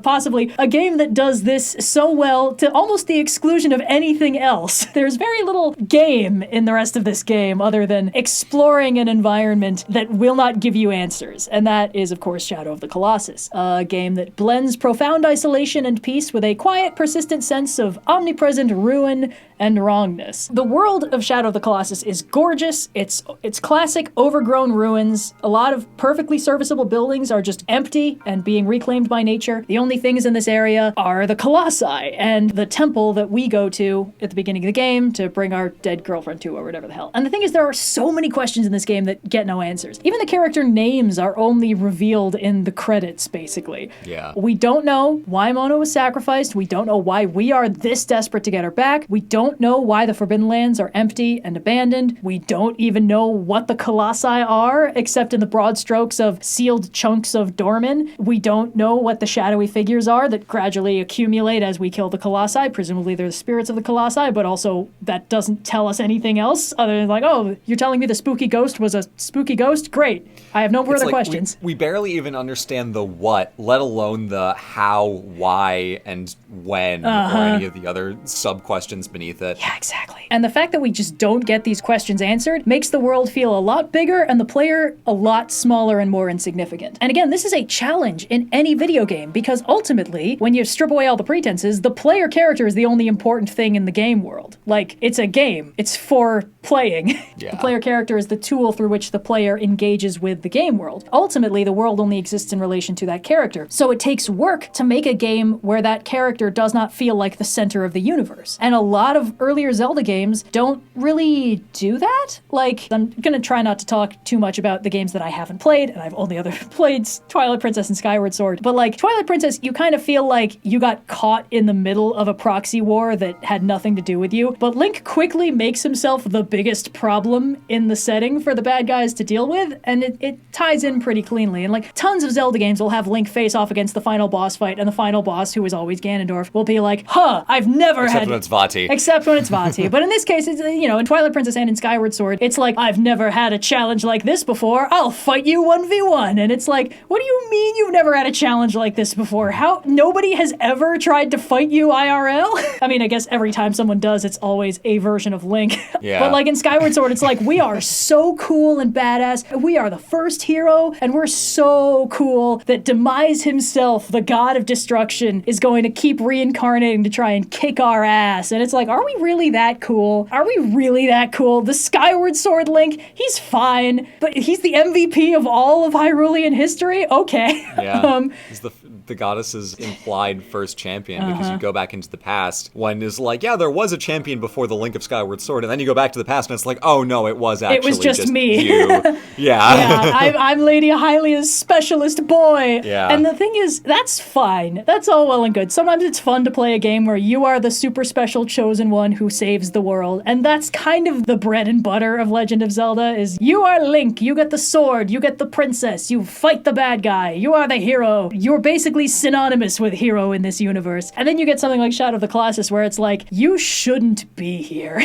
Possibly a game that does this so well to almost the exclusion of anything else. There's very little game in the rest of this game other than exploring an environment that will not give you answers. And that is, of course, Shadow of the Colossus, a game that blends profound isolation and peace with a quiet, persistent sense of omnipresent ruin and wrongness. The world of Shadow of the Colossus is gorgeous. It's classic, overgrown ruins. A lot of perfectly serviceable buildings are just empty and being reclaimed by nature. The only things in this area are the Colossi and the temple that we go to at the beginning of the game to bring our dead girlfriend to, or whatever the hell. And the thing is, there are so many questions in this game that get no answers. Even the character names are only revealed in the credits, basically. Yeah. We don't know why Mona was sacrificed. We don't know why we are this desperate to get her back. We don't know why the Forbidden Lands are empty and abandoned. We don't even know what the Colossi are, except in the broad strokes of sealed chunks of Dormin. We don't know what the shadowy figures are that gradually accumulate as we kill the Colossi. Presumably they're the spirits of the Colossi, but also that doesn't tell us anything else other than like, oh, you're telling me the spooky ghost was a spooky ghost? Great. I have no further questions. We barely even understand the what, let alone the how, why, and when, or any of the other sub-questions beneath it. Yeah, exactly. And the fact that we just don't get these questions answered makes the world feel a lot bigger and the player a lot smaller and more insignificant. And again, this is a challenge in any video game because ultimately, when you strip away all the pretenses, the player character is the only important thing in the game world. Like, it's a game. It's for playing. Yeah. The player character is the tool through which the player engages with the game world. Ultimately, the world only exists in relation to that character. So it takes work to make a game where that character does not feel like the center of the universe. And a lot of of earlier Zelda games don't really do that. Like, I'm gonna try not to talk too much about the games that I haven't played, and I've only other played Twilight Princess and Skyward Sword. But like, Twilight Princess, you kind of feel like you got caught in the middle of a proxy war that had nothing to do with you. But Link quickly makes himself the biggest problem in the setting for the bad guys to deal with, and it ties in pretty cleanly. And like, tons of Zelda games will have Link face off against the final boss fight, and the final boss, who is always Ganondorf, will be like, I've never Except had... when it's Vati. Except when it's Vati. But in this case, it's, you know, in Twilight Princess and in Skyward Sword, it's like, I've never had a challenge like this before. I'll fight you 1v1. And it's like, what do you mean you've never had a challenge like this before? How? Nobody has ever tried to fight you IRL? I mean, I guess every time someone does, it's always a version of Link. Yeah. But like in Skyward Sword, it's like, we are so cool and badass. We are the first hero, and we're so cool that Demise himself, the god of destruction, is going to keep reincarnating to try and kick our ass. And it's like, are we really that cool? Are we really that cool? The Skyward Sword Link, he's fine, but he's the MVP of all of Hyrulean history? Okay. Yeah. He's the goddess's implied first champion, because you go back into the past when is like, yeah, there was a champion before the Link of Skyward Sword, and then you go back to the past and it's like, oh no, it was actually just me. You. Yeah. I'm Lady Hylia's specialist boy. Yeah. And the thing is, that's fine. That's all well and good. Sometimes it's fun to play a game where you are the super special chosen one who saves the world, and that's kind of the bread and butter of Legend of Zelda, is you are Link, you get the sword, you get the princess, you fight the bad guy, you are the hero. You're basically synonymous with hero in this universe. And then you get something like Shadow of the Colossus, where it's like, you shouldn't be here.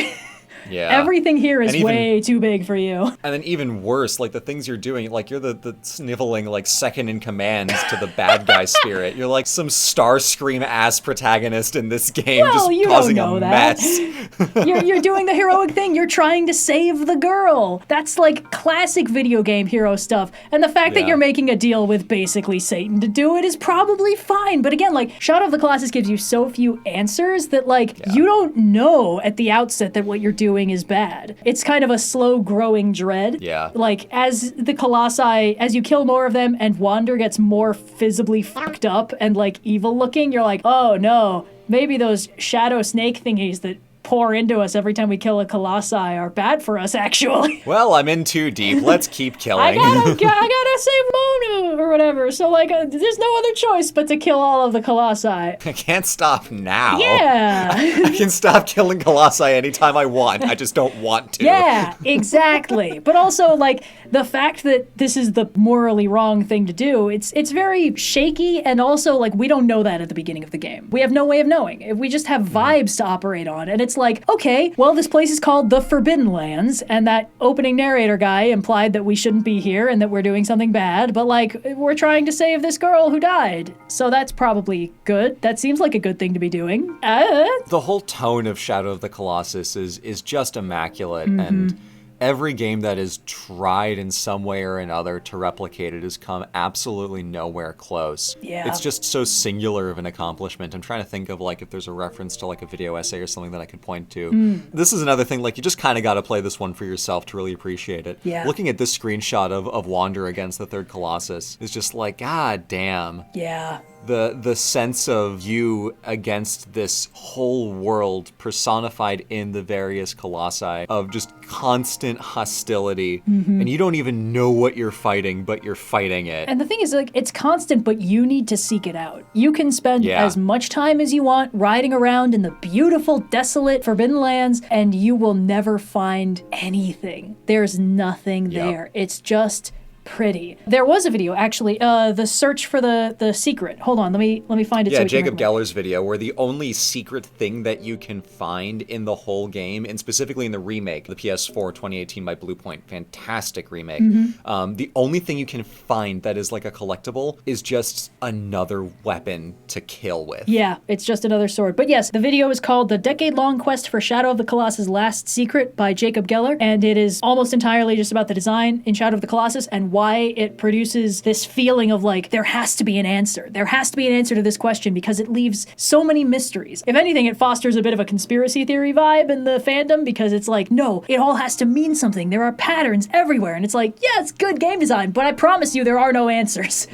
Yeah. Everything here is way too big for you. And then even worse, like the things you're doing, like you're the sniveling, like second in command to the bad guy spirit. You're like some Starscream ass protagonist in this game, well, just you causing don't know a that. mess. You're doing the heroic thing. You're trying to save the girl. That's like classic video game hero stuff. And the fact that you're making a deal with basically Satan to do it is probably fine. But again, like, Shadow of the Colossus gives you so few answers that like, you don't know at the outset that what you're doing is bad. It's kind of a slow growing dread. Yeah. Like, as the Colossi, as you kill more of them and Wander gets more visibly fucked up and like evil looking, you're like, oh no, maybe those shadow snake thingies that pour into us every time we kill a Colossi are bad for us, actually. Well, I'm in too deep. Let's keep killing. I gotta save Monu or whatever. So like, there's no other choice but to kill all of the Colossi. I can't stop now. Yeah. I can stop killing Colossi anytime I want. I just don't want to. Yeah, exactly. But also, like, the fact that this is the morally wrong thing to do, it's very shaky, and also, like, we don't know that at the beginning of the game. We have no way of knowing. We just have vibes to operate on, and it's like, okay, well, this place is called the Forbidden Lands, and that opening narrator guy implied that we shouldn't be here and that we're doing something bad, but, like, we're trying to save this girl who died. So that's probably good. That seems like a good thing to be doing. The whole tone of Shadow of the Colossus is just immaculate, and every game that has tried in some way or another to replicate it has come absolutely nowhere close. Yeah. It's just so singular of an accomplishment. I'm trying to think of like if there's a reference to like a video essay or something that I could point to. This is another thing, like you just kind of got to play this one for yourself to really appreciate it. Yeah. Looking at this screenshot of Wander against the third Colossus is just like, god damn. Yeah. The sense of you against this whole world personified in the various colossi of just constant hostility, and you don't even know what you're fighting, but you're fighting it. And the thing is, like, it's constant, but you need to seek it out. You can spend as much time as you want riding around in the beautiful, desolate, Forbidden Lands, and you will never find anything. There's nothing there. It's just pretty. There was a video, actually, the search for the secret. Hold on, let me find it. Yeah, so we Jacob can Geller's video, where the only secret thing that you can find in the whole game, and specifically in the remake, the PS4 2018 by Bluepoint, fantastic remake. The only thing you can find that is like a collectible is just another weapon to kill with. Yeah, it's just another sword. But yes, the video is called The Decade-Long Quest for Shadow of the Colossus' Last Secret by Jacob Geller, and it is almost entirely just about the design in Shadow of the Colossus and why it produces this feeling of like, there has to be an answer. There has to be an answer to this question because it leaves so many mysteries. If anything, it fosters a bit of a conspiracy theory vibe in the fandom because it's like, no, it all has to mean something. There are patterns everywhere. And it's like, yeah, it's good game design, but I promise you there are no answers.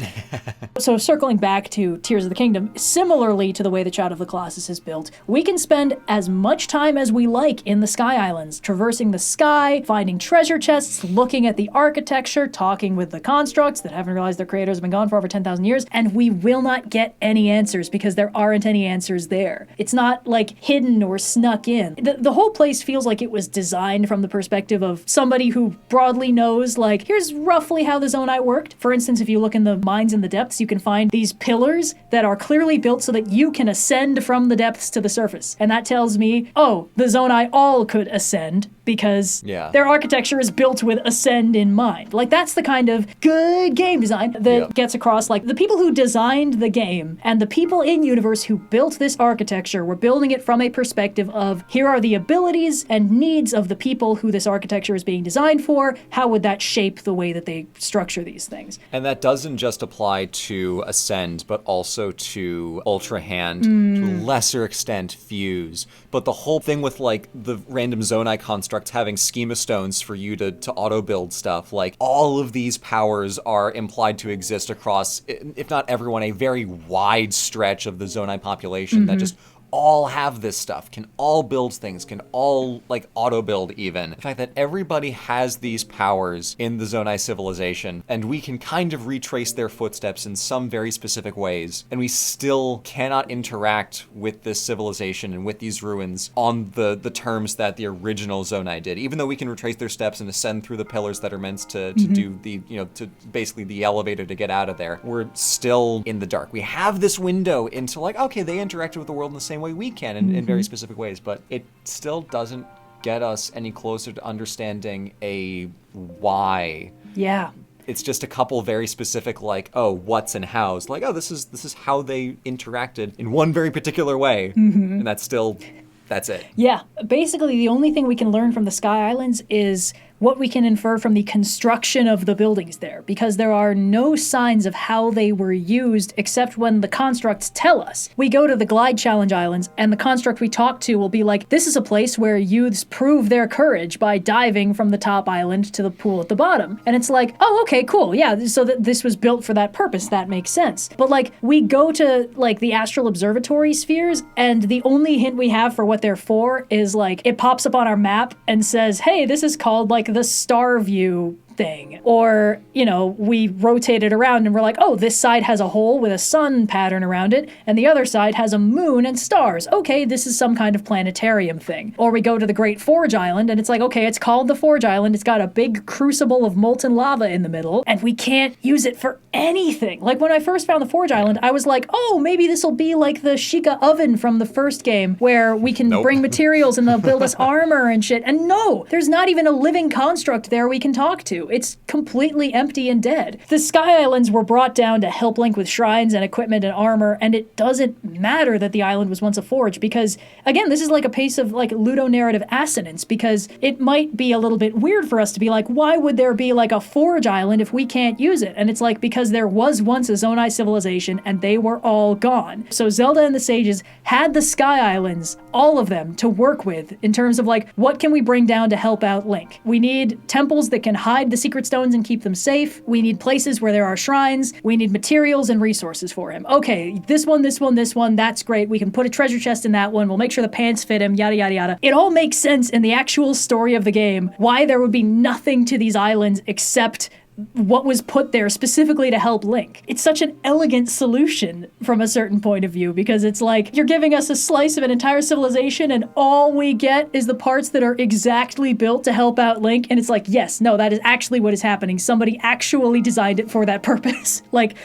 So circling back to Tears of the Kingdom, similarly to the way the Shadow of the Colossus is built, we can spend as much time as we like in the Sky Islands, traversing the sky, finding treasure chests, looking at the architecture, talking with the constructs that haven't realized their creators have been gone for over 10,000 years, and we will not get any answers because there aren't any answers there. It's not like hidden or snuck in. The whole place feels like it was designed from the perspective of somebody who broadly knows, like, here's roughly how the Zonnai worked. For instance, if you look in the mines in the depths, you can find these pillars that are clearly built so that you can ascend from the depths to the surface. And that tells me, oh, the Zonnai all could ascend because their architecture is built with ascend in mind. Like, that's the kind of good game design that gets across, like, the people who designed the game and the people in universe who built this architecture were building it from a perspective of, here are the abilities and needs of the people who this architecture is being designed for. How would that shape the way that they structure these things? And that doesn't just apply to Ascend, but also to Ultra Hand, to a lesser extent Fuse. But the whole thing with, like, the random Zonnai constructs having schema stones for you to auto-build stuff, like, all of these powers are implied to exist across, if not everyone, a very wide stretch of the Zonnai population that just all have this stuff, can all build things, can all, like, auto-build even. The fact that everybody has these powers in the Zonnai civilization, and we can kind of retrace their footsteps in some very specific ways, and we still cannot interact with this civilization and with these ruins on the terms that the original Zonnai did. Even though we can retrace their steps and ascend through the pillars that are meant to do the, to basically the elevator to get out of there, we're still in the dark. We have this window into, like, okay, they interacted with the world in the same way we can in very specific ways, but it still doesn't get us any closer to understanding a why. Yeah. It's just a couple very specific, like, oh, what's and how's. Like, oh, this is how they interacted in one very particular way. And that's it. Yeah. Basically, the only thing we can learn from the Sky Islands is what we can infer from the construction of the buildings there, because there are no signs of how they were used except when the constructs tell us. We go to the Glide Challenge Islands, and the construct we talk to will be like, this is a place where youths prove their courage by diving from the top island to the pool at the bottom. And it's like, oh, okay, cool, yeah, so that this was built for that purpose, that makes sense. But, like, we go to, like, the Astral Observatory spheres, and the only hint we have for what they're for is, like, it pops up on our map and says, hey, this is called, like, the star view thing. Or, we rotate it around and we're like, oh, this side has a hole with a sun pattern around it, and the other side has a moon and stars. Okay, this is some kind of planetarium thing. Or we go to the Great Forge Island and it's like, okay, it's called the Forge Island. It's got a big crucible of molten lava in the middle, and we can't use it for anything. Like, when I first found the Forge Island, I was like, oh, maybe this will be like the Sheikah oven from the first game, where we can bring materials and they'll build us armor and shit. And no, there's not even a living construct there we can talk to. It's completely empty and dead. The Sky Islands were brought down to help Link with shrines and equipment and armor, and it doesn't matter that the island was once a forge, because, again, this is like a piece of, like, ludonarrative assonance, because it might be a little bit weird for us to be like, why would there be, like, a forge island if we can't use it? And it's like, because there was once a Zonnai civilization, and they were all gone. So Zelda and the Sages had the Sky Islands, all of them, to work with in terms of, like, what can we bring down to help out Link? We need temples that can hide the secret stones and keep them safe. We need places where there are shrines. We need materials and resources for him. Okay, this one, that's great. We can put a treasure chest in that one. We'll make sure the pants fit him, yada, yada, yada. It all makes sense in the actual story of the game, why there would be nothing to these islands except what was put there specifically to help Link. It's such an elegant solution from a certain point of view, because it's like, you're giving us a slice of an entire civilization and all we get is the parts that are exactly built to help out Link, and it's like, yes, no, that is actually what is happening. Somebody actually designed it for that purpose. Like,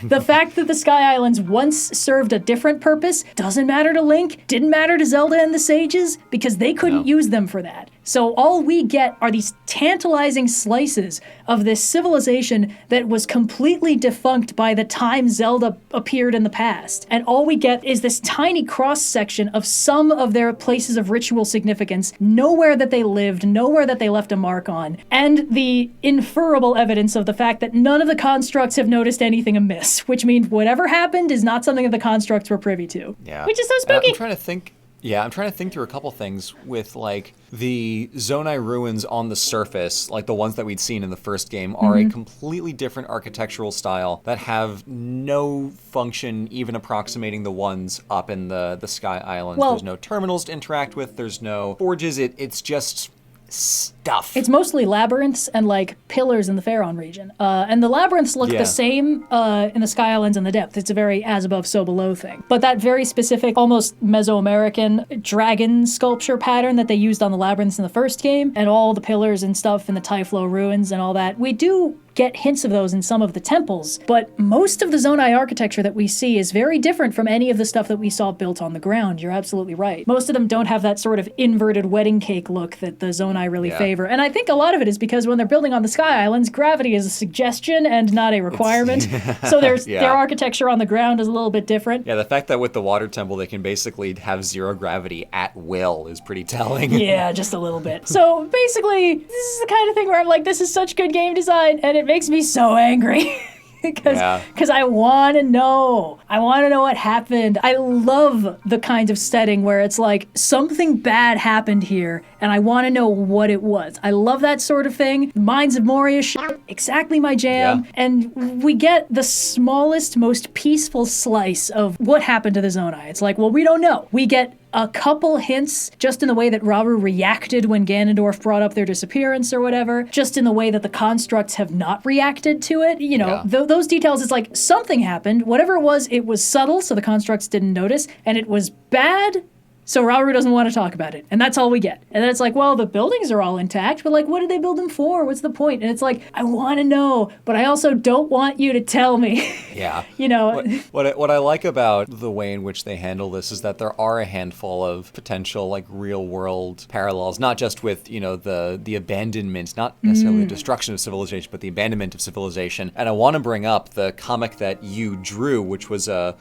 the fact that the Sky Islands once served a different purpose doesn't matter to Link, didn't matter to Zelda and the Sages, because they couldn't use them for that. So all we get are these tantalizing slices of this civilization that was completely defunct by the time Zelda appeared in the past. And all we get is this tiny cross-section of some of their places of ritual significance, nowhere that they lived, nowhere that they left a mark on, and the inferable evidence of the fact that none of the constructs have noticed anything amiss, which means whatever happened is not something that the constructs were privy to. Yeah. Which is so spooky. I'm trying to think Yeah, I'm trying to think through a couple things with, like, the Zonnai ruins on the surface, like the ones that we'd seen in the first game, are a completely different architectural style that have no function even approximating the ones up in the Sky Islands. Well, there's no terminals to interact with, there's no forges, it's just stuff. It's mostly labyrinths and like pillars in the Pharaon region. And the labyrinths look the same in the Sky Islands and the depth. It's a very as above, so below thing. But that very specific, almost Mesoamerican dragon sculpture pattern that they used on the labyrinths in the first game, and all the pillars and stuff in the Typhlo ruins and all that, we do get hints of those in some of the temples, but most of the Zonnai architecture that we see is very different from any of the stuff that we saw built on the ground. You're absolutely right. Most of them don't have that sort of inverted wedding cake look that the Zonnai really favor. And I think a lot of it is because when they're building on the Sky Islands, gravity is a suggestion and not a requirement. So their architecture on the ground is a little bit different. Yeah, the fact that with the water temple they can basically have zero gravity at will is pretty telling. Yeah, just a little bit. So basically, this is the kind of thing where I'm like, this is such good game design, and it makes me so angry. Because I want to know. I want to know what happened. I love the kind of setting where it's like something bad happened here and I want to know what it was. I love that sort of thing. Mines of Moria shit, exactly my jam. Yeah. And we get the smallest, most peaceful slice of what happened to the Zonnai. It's like, well, we don't know. We get a couple hints just in the way that Rauru reacted when Ganondorf brought up their disappearance or whatever, just in the way that the constructs have not reacted to it. You know, those details, it's like something happened. Whatever it was subtle, so the constructs didn't notice, and it was bad, so Rauru doesn't want to talk about it. And that's all we get. And then it's like, well, the buildings are all intact, but like, what did they build them for? What's the point? And it's like, I want to know, but I also don't want you to tell me. Yeah. You know? What I like about the way in which they handle this is that there are a handful of potential, like, real world parallels, not just with, you know, the abandonment, not necessarily the destruction of civilization, but the abandonment of civilization. And I want to bring up the comic that you drew, which was an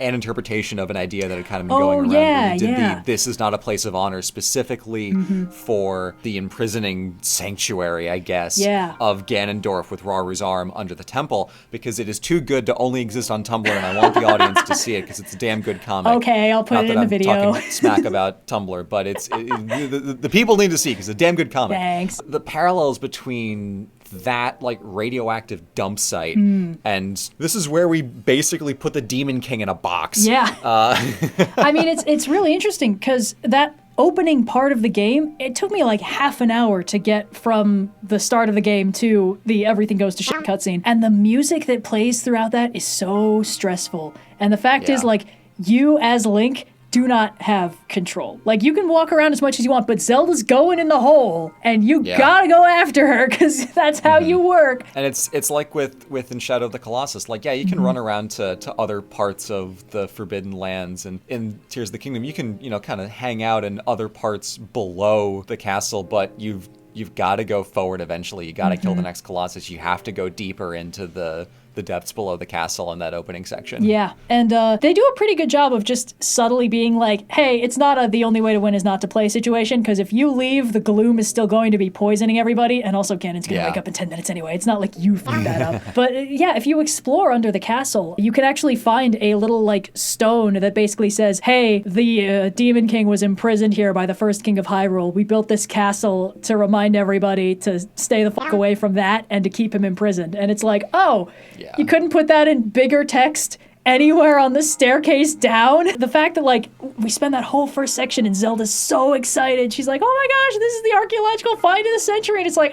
interpretation of an idea that had kind of been going around. Yeah, where you did this is not a place of honor specifically for the imprisoning sanctuary, I guess, of Ganondorf with Rauru's arm under the temple, because it is too good to only exist on Tumblr, and I want the audience to see it because it's a damn good comic. Okay, I'll put it in the video. Not that I'm talking smack about Tumblr, but the people need to see because it's a damn good comic. Thanks. The parallels between that, like, radioactive dump site and this is where we basically put the Demon King in a box. I mean, it's really interesting because that opening part of the game, it took me like half an hour to get from the start of the game to the everything goes to shit cutscene, and the music that plays throughout that is so stressful. And the fact is, like, you as Link do not have control. Like, you can walk around as much as you want, but Zelda's going in the hole, and you gotta go after her, because that's how you work. And it's like with in Shadow of the Colossus. Like, yeah, you can run around to other parts of the Forbidden Lands, and in Tears of the Kingdom, you can, you know, kind of hang out in other parts below the castle, but you've got to go forward eventually. You got to kill the next Colossus. You have to go deeper into the depths below the castle in that opening section. Yeah, and they do a pretty good job of just subtly being like, hey, it's not the only way to win is not to play situation, because if you leave, the gloom is still going to be poisoning everybody, and also Ganon's going to wake up in 10 minutes anyway. It's not like you fucked that up. But if you explore under the castle, you can actually find a little, like, stone that basically says, hey, the Demon King was imprisoned here by the first king of Hyrule. We built this castle to remind everybody to stay the fuck away from that and to keep him imprisoned. And it's like, oh, you couldn't put that in bigger text anywhere on the staircase down? The fact that, like, we spend that whole first section and Zelda's so excited. She's like, oh my gosh, this is the archaeological find of the century. And it's like,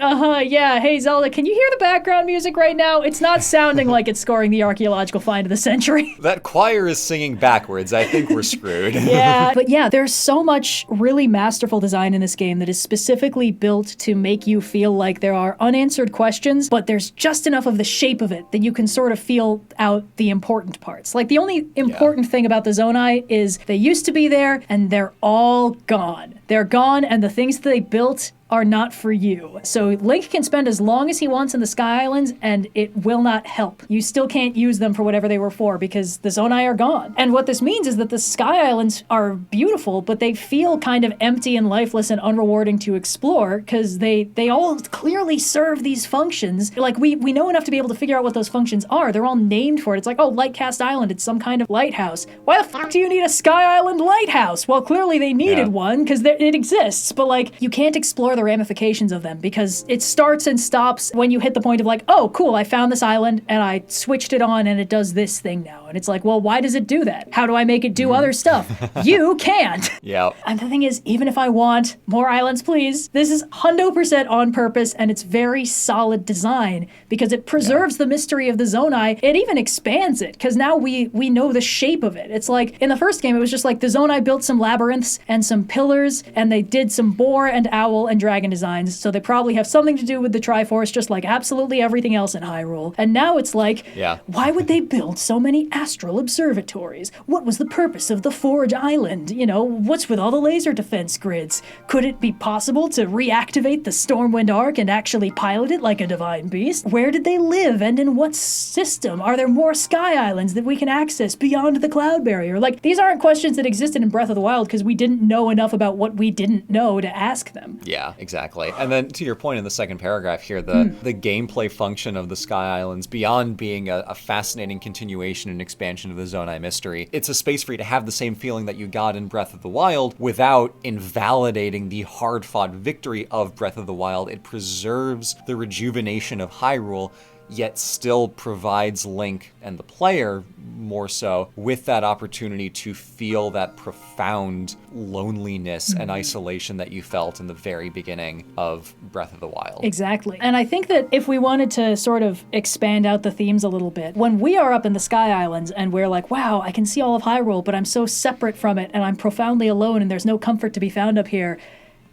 yeah, hey Zelda, can you hear the background music right now? It's not sounding like it's scoring the archaeological find of the century. That choir is singing backwards. I think we're screwed. But there's so much really masterful design in this game that is specifically built to make you feel like there are unanswered questions, but there's just enough of the shape of it that you can sort of feel out the important parts. Like, the only important thing about the Zonnai is they used to be there and they're all gone. They're gone, and the things that they built are not for you. So Link can spend as long as he wants in the Sky Islands, and it will not help. You still can't use them for whatever they were for, because the Zonnai are gone. And what this means is that the Sky Islands are beautiful, but they feel kind of empty and lifeless and unrewarding to explore, because they all clearly serve these functions. Like, we know enough to be able to figure out what those functions are. They're all named for it. It's like, oh, Lightcast Island, it's some kind of lighthouse. Why the fuck do you need a Sky Island lighthouse? Well, clearly they needed one, because it exists, but like, you can't explore the ramifications of them, because it starts and stops when you hit the point of like, oh, cool, I found this island, and I switched it on, and it does this thing now. And it's like, well, why does it do that? How do I make it do other stuff? You can't. Yeah. And the thing is, even if I want more islands, please, this is 100% on purpose, and it's very solid design, because it preserves the mystery of the Zonnai. It even expands it, because now we know the shape of it. It's like, in the first game, it was just like the Zonnai built some labyrinths and some pillars, and they did some boar and owl and dragon designs, so they probably have something to do with the Triforce, just like absolutely everything else in Hyrule. And now it's like, why would they build so many astral observatories? What was the purpose of the Forge Island? You know, what's with all the laser defense grids? Could it be possible to reactivate the Stormwind Arc and actually pilot it like a divine beast? Where did they live, and in what system? Are there more Sky Islands that we can access beyond the Cloud Barrier? Like, these aren't questions that existed in Breath of the Wild because we didn't know enough about what we didn't know to ask them. Yeah, exactly. And then to your point in the second paragraph here, the gameplay function of the Sky Islands, beyond being a fascinating continuation and expansion of the Zonnai mystery, it's a space for you to have the same feeling that you got in Breath of the Wild without invalidating the hard-fought victory of Breath of the Wild. It preserves the rejuvenation of Hyrule, yet still provides Link and the player, more so, with that opportunity to feel that profound loneliness and isolation that you felt in the very beginning of Breath of the Wild. Exactly. And I think that if we wanted to sort of expand out the themes a little bit, when we are up in the Sky Islands and we're like, wow, I can see all of Hyrule, but I'm so separate from it, and I'm profoundly alone, and there's no comfort to be found up here.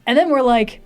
And then we're like,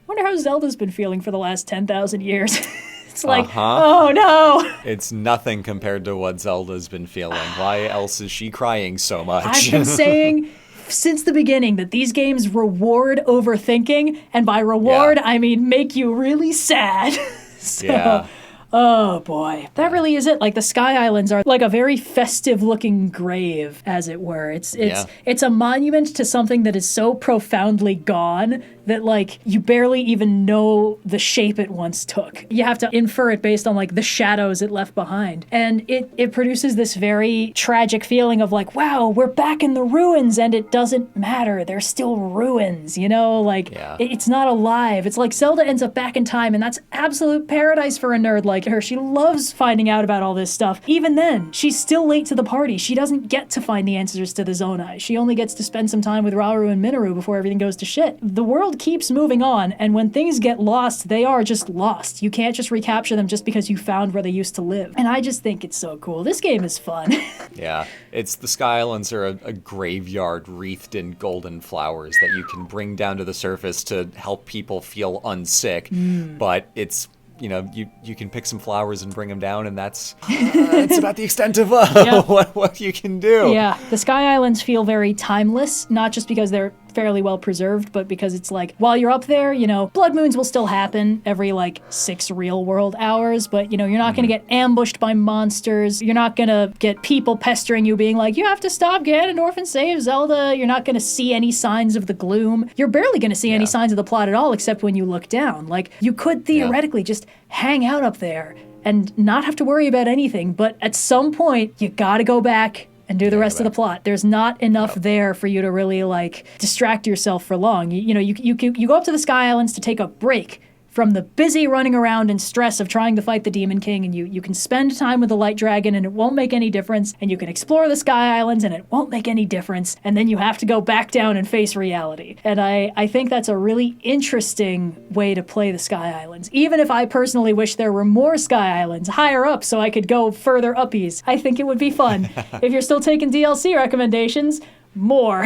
wonder how Zelda's been feeling for the last 10,000 years. It's like, oh no. It's nothing compared to what Zelda's been feeling. Why else is she crying so much? I've been saying since the beginning that these games reward overthinking, and by reward, I mean make you really sad. So, oh boy. That really is it. Like, the Sky Islands are like a very festive looking grave, as it were. It's a monument to something that is so profoundly gone that, like, you barely even know the shape it once took. You have to infer it based on, like, the shadows it left behind. And it produces this very tragic feeling of, like, wow, we're back in the ruins, and it doesn't matter. They're still ruins, you know? Like, it's not alive. It's like Zelda ends up back in time, and that's absolute paradise for a nerd like her. She loves finding out about all this stuff. Even then, she's still late to the party. She doesn't get to find the answers to the Zonnai. She only gets to spend some time with Rauru and Minoru before everything goes to shit. The world keeps moving on, and when things get lost, they are just lost. You can't just recapture them just because you found where they used to live. And I just think it's so cool. This game is fun. Yeah, it's the Sky Islands are a graveyard wreathed in golden flowers that you can bring down to the surface to help people feel unsick, but it's, you know, you can pick some flowers and bring them down, and that's it's about the extent of what you can do. Yeah, the Sky Islands feel very timeless, not just because they're fairly well preserved, but because it's like, while you're up there, you know, blood moons will still happen every like 6 real world hours, but you know, you're not gonna get ambushed by monsters. You're not gonna get people pestering you being like, you have to stop Ganondorf and save Zelda. You're not gonna see any signs of the gloom. You're barely gonna see any signs of the plot at all, except when you look down. Like, you could theoretically just hang out up there and not have to worry about anything, but at some point you gotta go back and do the rest of the plot. There's not enough there for you to really, like, distract yourself for long. You go up to the Sky Islands to take a break from the busy running around and stress of trying to fight the Demon King, and you can spend time with the Light Dragon and it won't make any difference, and you can explore the Sky Islands and it won't make any difference, and then you have to go back down and face reality. And I think that's a really interesting way to play the Sky Islands. Even if I personally wish there were more Sky Islands higher up so I could go further uppies, I think it would be fun. If you're still taking DLC recommendations, more.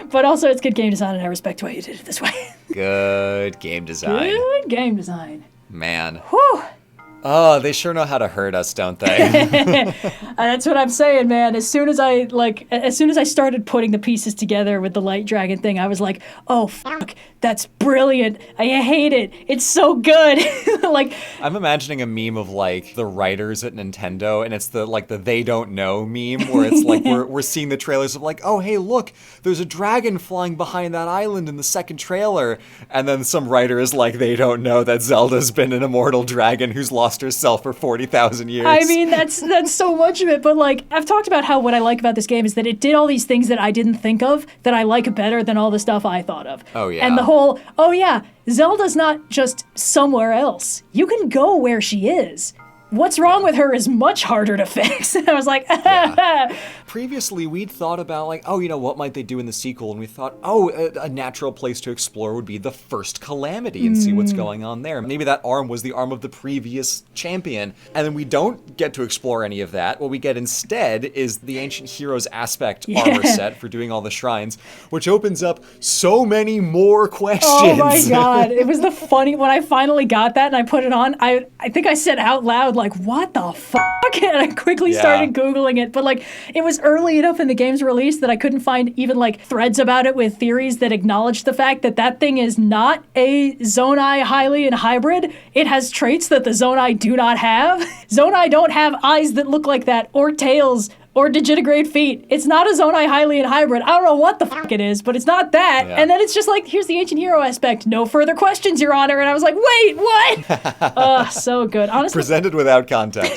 But also, it's good game design, and I respect why you did it this way. Good game design. Good game design. Man. Whew. they sure know how to hurt us, don't they? That's what I'm saying, man. As soon as I started putting the pieces together with the light dragon thing, I was like, oh, fuck, that's brilliant. I hate it. It's so good. Like, I'm imagining a meme of like the writers at Nintendo, and it's the they don't know meme where it's like we're seeing the trailers of like, oh, hey, look, there's a dragon flying behind that island in the second trailer. And then some writer is like, they don't know that Zelda's been an immortal dragon who's lost herself for 40,000 years. I mean, that's so much of it. But like, I've talked about how what I like about this game is that it did all these things that I didn't think of that I like better than all the stuff I thought of. Oh, yeah. And the whole, oh yeah, Zelda's not just somewhere else. You can go where she is. What's wrong with her is much harder to fix. And I was like, yeah. Previously, we'd thought about like, oh, what might they do in the sequel? And we thought, oh, a natural place to explore would be the first Calamity and see what's going on there. Maybe that arm was the arm of the previous champion. And then we don't get to explore any of that. What we get instead is the Ancient Heroes aspect armor set for doing all the shrines, which opens up so many more questions. Oh my God. It was when I finally got that and I put it on, I think I said out loud, like, what the fuck? And I quickly started Googling it. But like, it was early enough in the game's release that I couldn't find even like threads about it with theories that acknowledged the fact that that thing is not a Zonnai Hylian hybrid. It has traits that the Zonnai do not have. Zonnai don't have eyes that look like that, or tails, or digitigrade feet. It's not a Zonnai Hylian hybrid. I don't know what the fuck it is, but it's not that. Yeah. And then it's just like, here's the ancient hero aspect. No further questions, Your Honor. And I was like, wait, what? So good. Honestly, presented without context.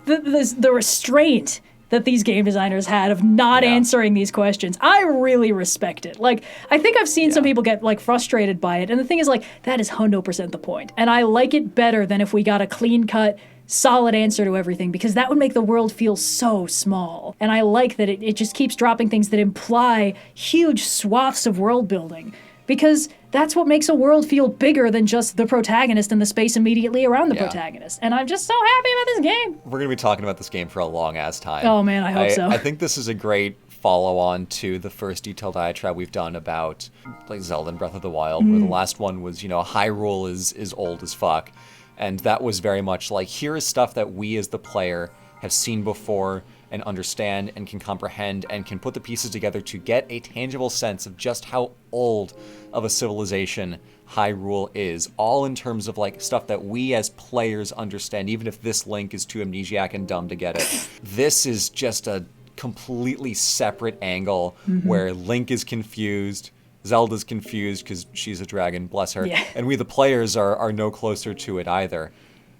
The restraint that these game designers had of not answering these questions, I really respect it. Like, I think I've seen some people get like frustrated by it. And the thing is, like, that is 100% the point. And I like it better than if we got a clean-cut, solid answer to everything, because that would make the world feel so small. And I like that it just keeps dropping things that imply huge swaths of world building, because that's what makes a world feel bigger than just the protagonist and the space immediately around the protagonist. And I'm just so happy about this game. We're going to be talking about this game for a long ass time. Oh man, I hope so. I think this is a great follow-on to the first detailed diatribe we've done about like Zelda and Breath of the Wild, where the last one was, Hyrule is old as fuck. And that was very much like, here is stuff that we as the player have seen before and understand and can comprehend and can put the pieces together to get a tangible sense of just how old of a civilization Hyrule is, all in terms of like stuff that we as players understand, even if this Link is too amnesiac and dumb to get it. This is just a completely separate angle where Link is confused, Zelda's confused because she's a dragon, bless her. Yeah. And we, the players, are no closer to it either.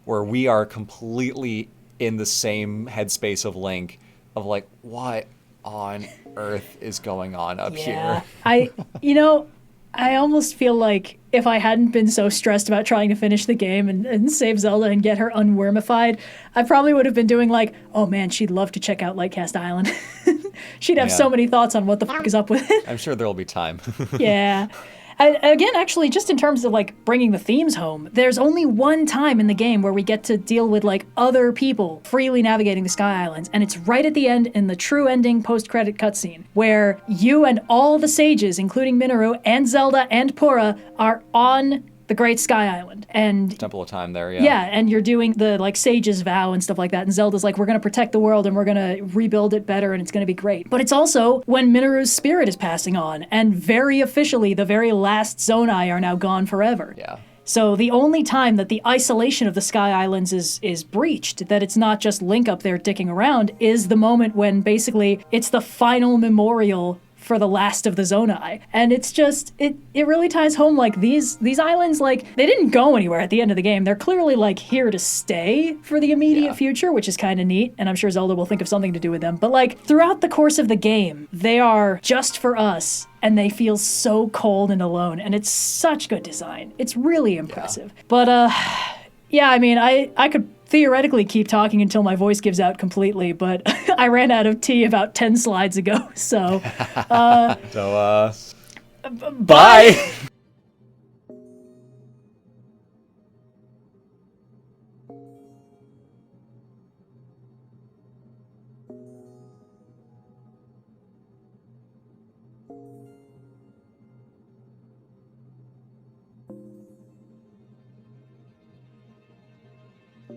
Where we are completely in the same headspace of Link, of like, what on earth is going on up here? I almost feel like if I hadn't been so stressed about trying to finish the game and save Zelda and get her unwormified, I probably would have been doing like, oh man, she'd love to check out Lightcast Island. She'd have so many thoughts on what the fuck is up with it. I'm sure there'll be time. Yeah. Again, actually, just in terms of like bringing the themes home, there's only one time in the game where we get to deal with like other people freely navigating the Sky Islands, and it's right at the end in the true ending post-credit cutscene, where you and all the sages, including Minoru and Zelda and Purah, are on the Great Sky Island. And Temple of Time there, yeah. Yeah, and you're doing the like sage's vow and stuff like that, and Zelda's like, we're gonna protect the world and we're gonna rebuild it better and it's gonna be great. But it's also when Minoru's spirit is passing on, and very officially the very last Zonnai are now gone forever. Yeah. So the only time that the isolation of the Sky Islands is breached, that it's not just Link up there dicking around, is the moment when basically it's the final memorial for the last of the Zonnai. And it's just, it really ties home, like, these islands, like, they didn't go anywhere at the end of the game. They're clearly, like, here to stay for the immediate future, which is kind of neat, and I'm sure Zelda will think of something to do with them. But, like, throughout the course of the game, they are just for us, and they feel so cold and alone, and it's such good design. It's really impressive. Yeah. But, yeah, I mean, I could theoretically keep talking until my voice gives out completely, but I ran out of tea about 10 slides ago, so... Bye!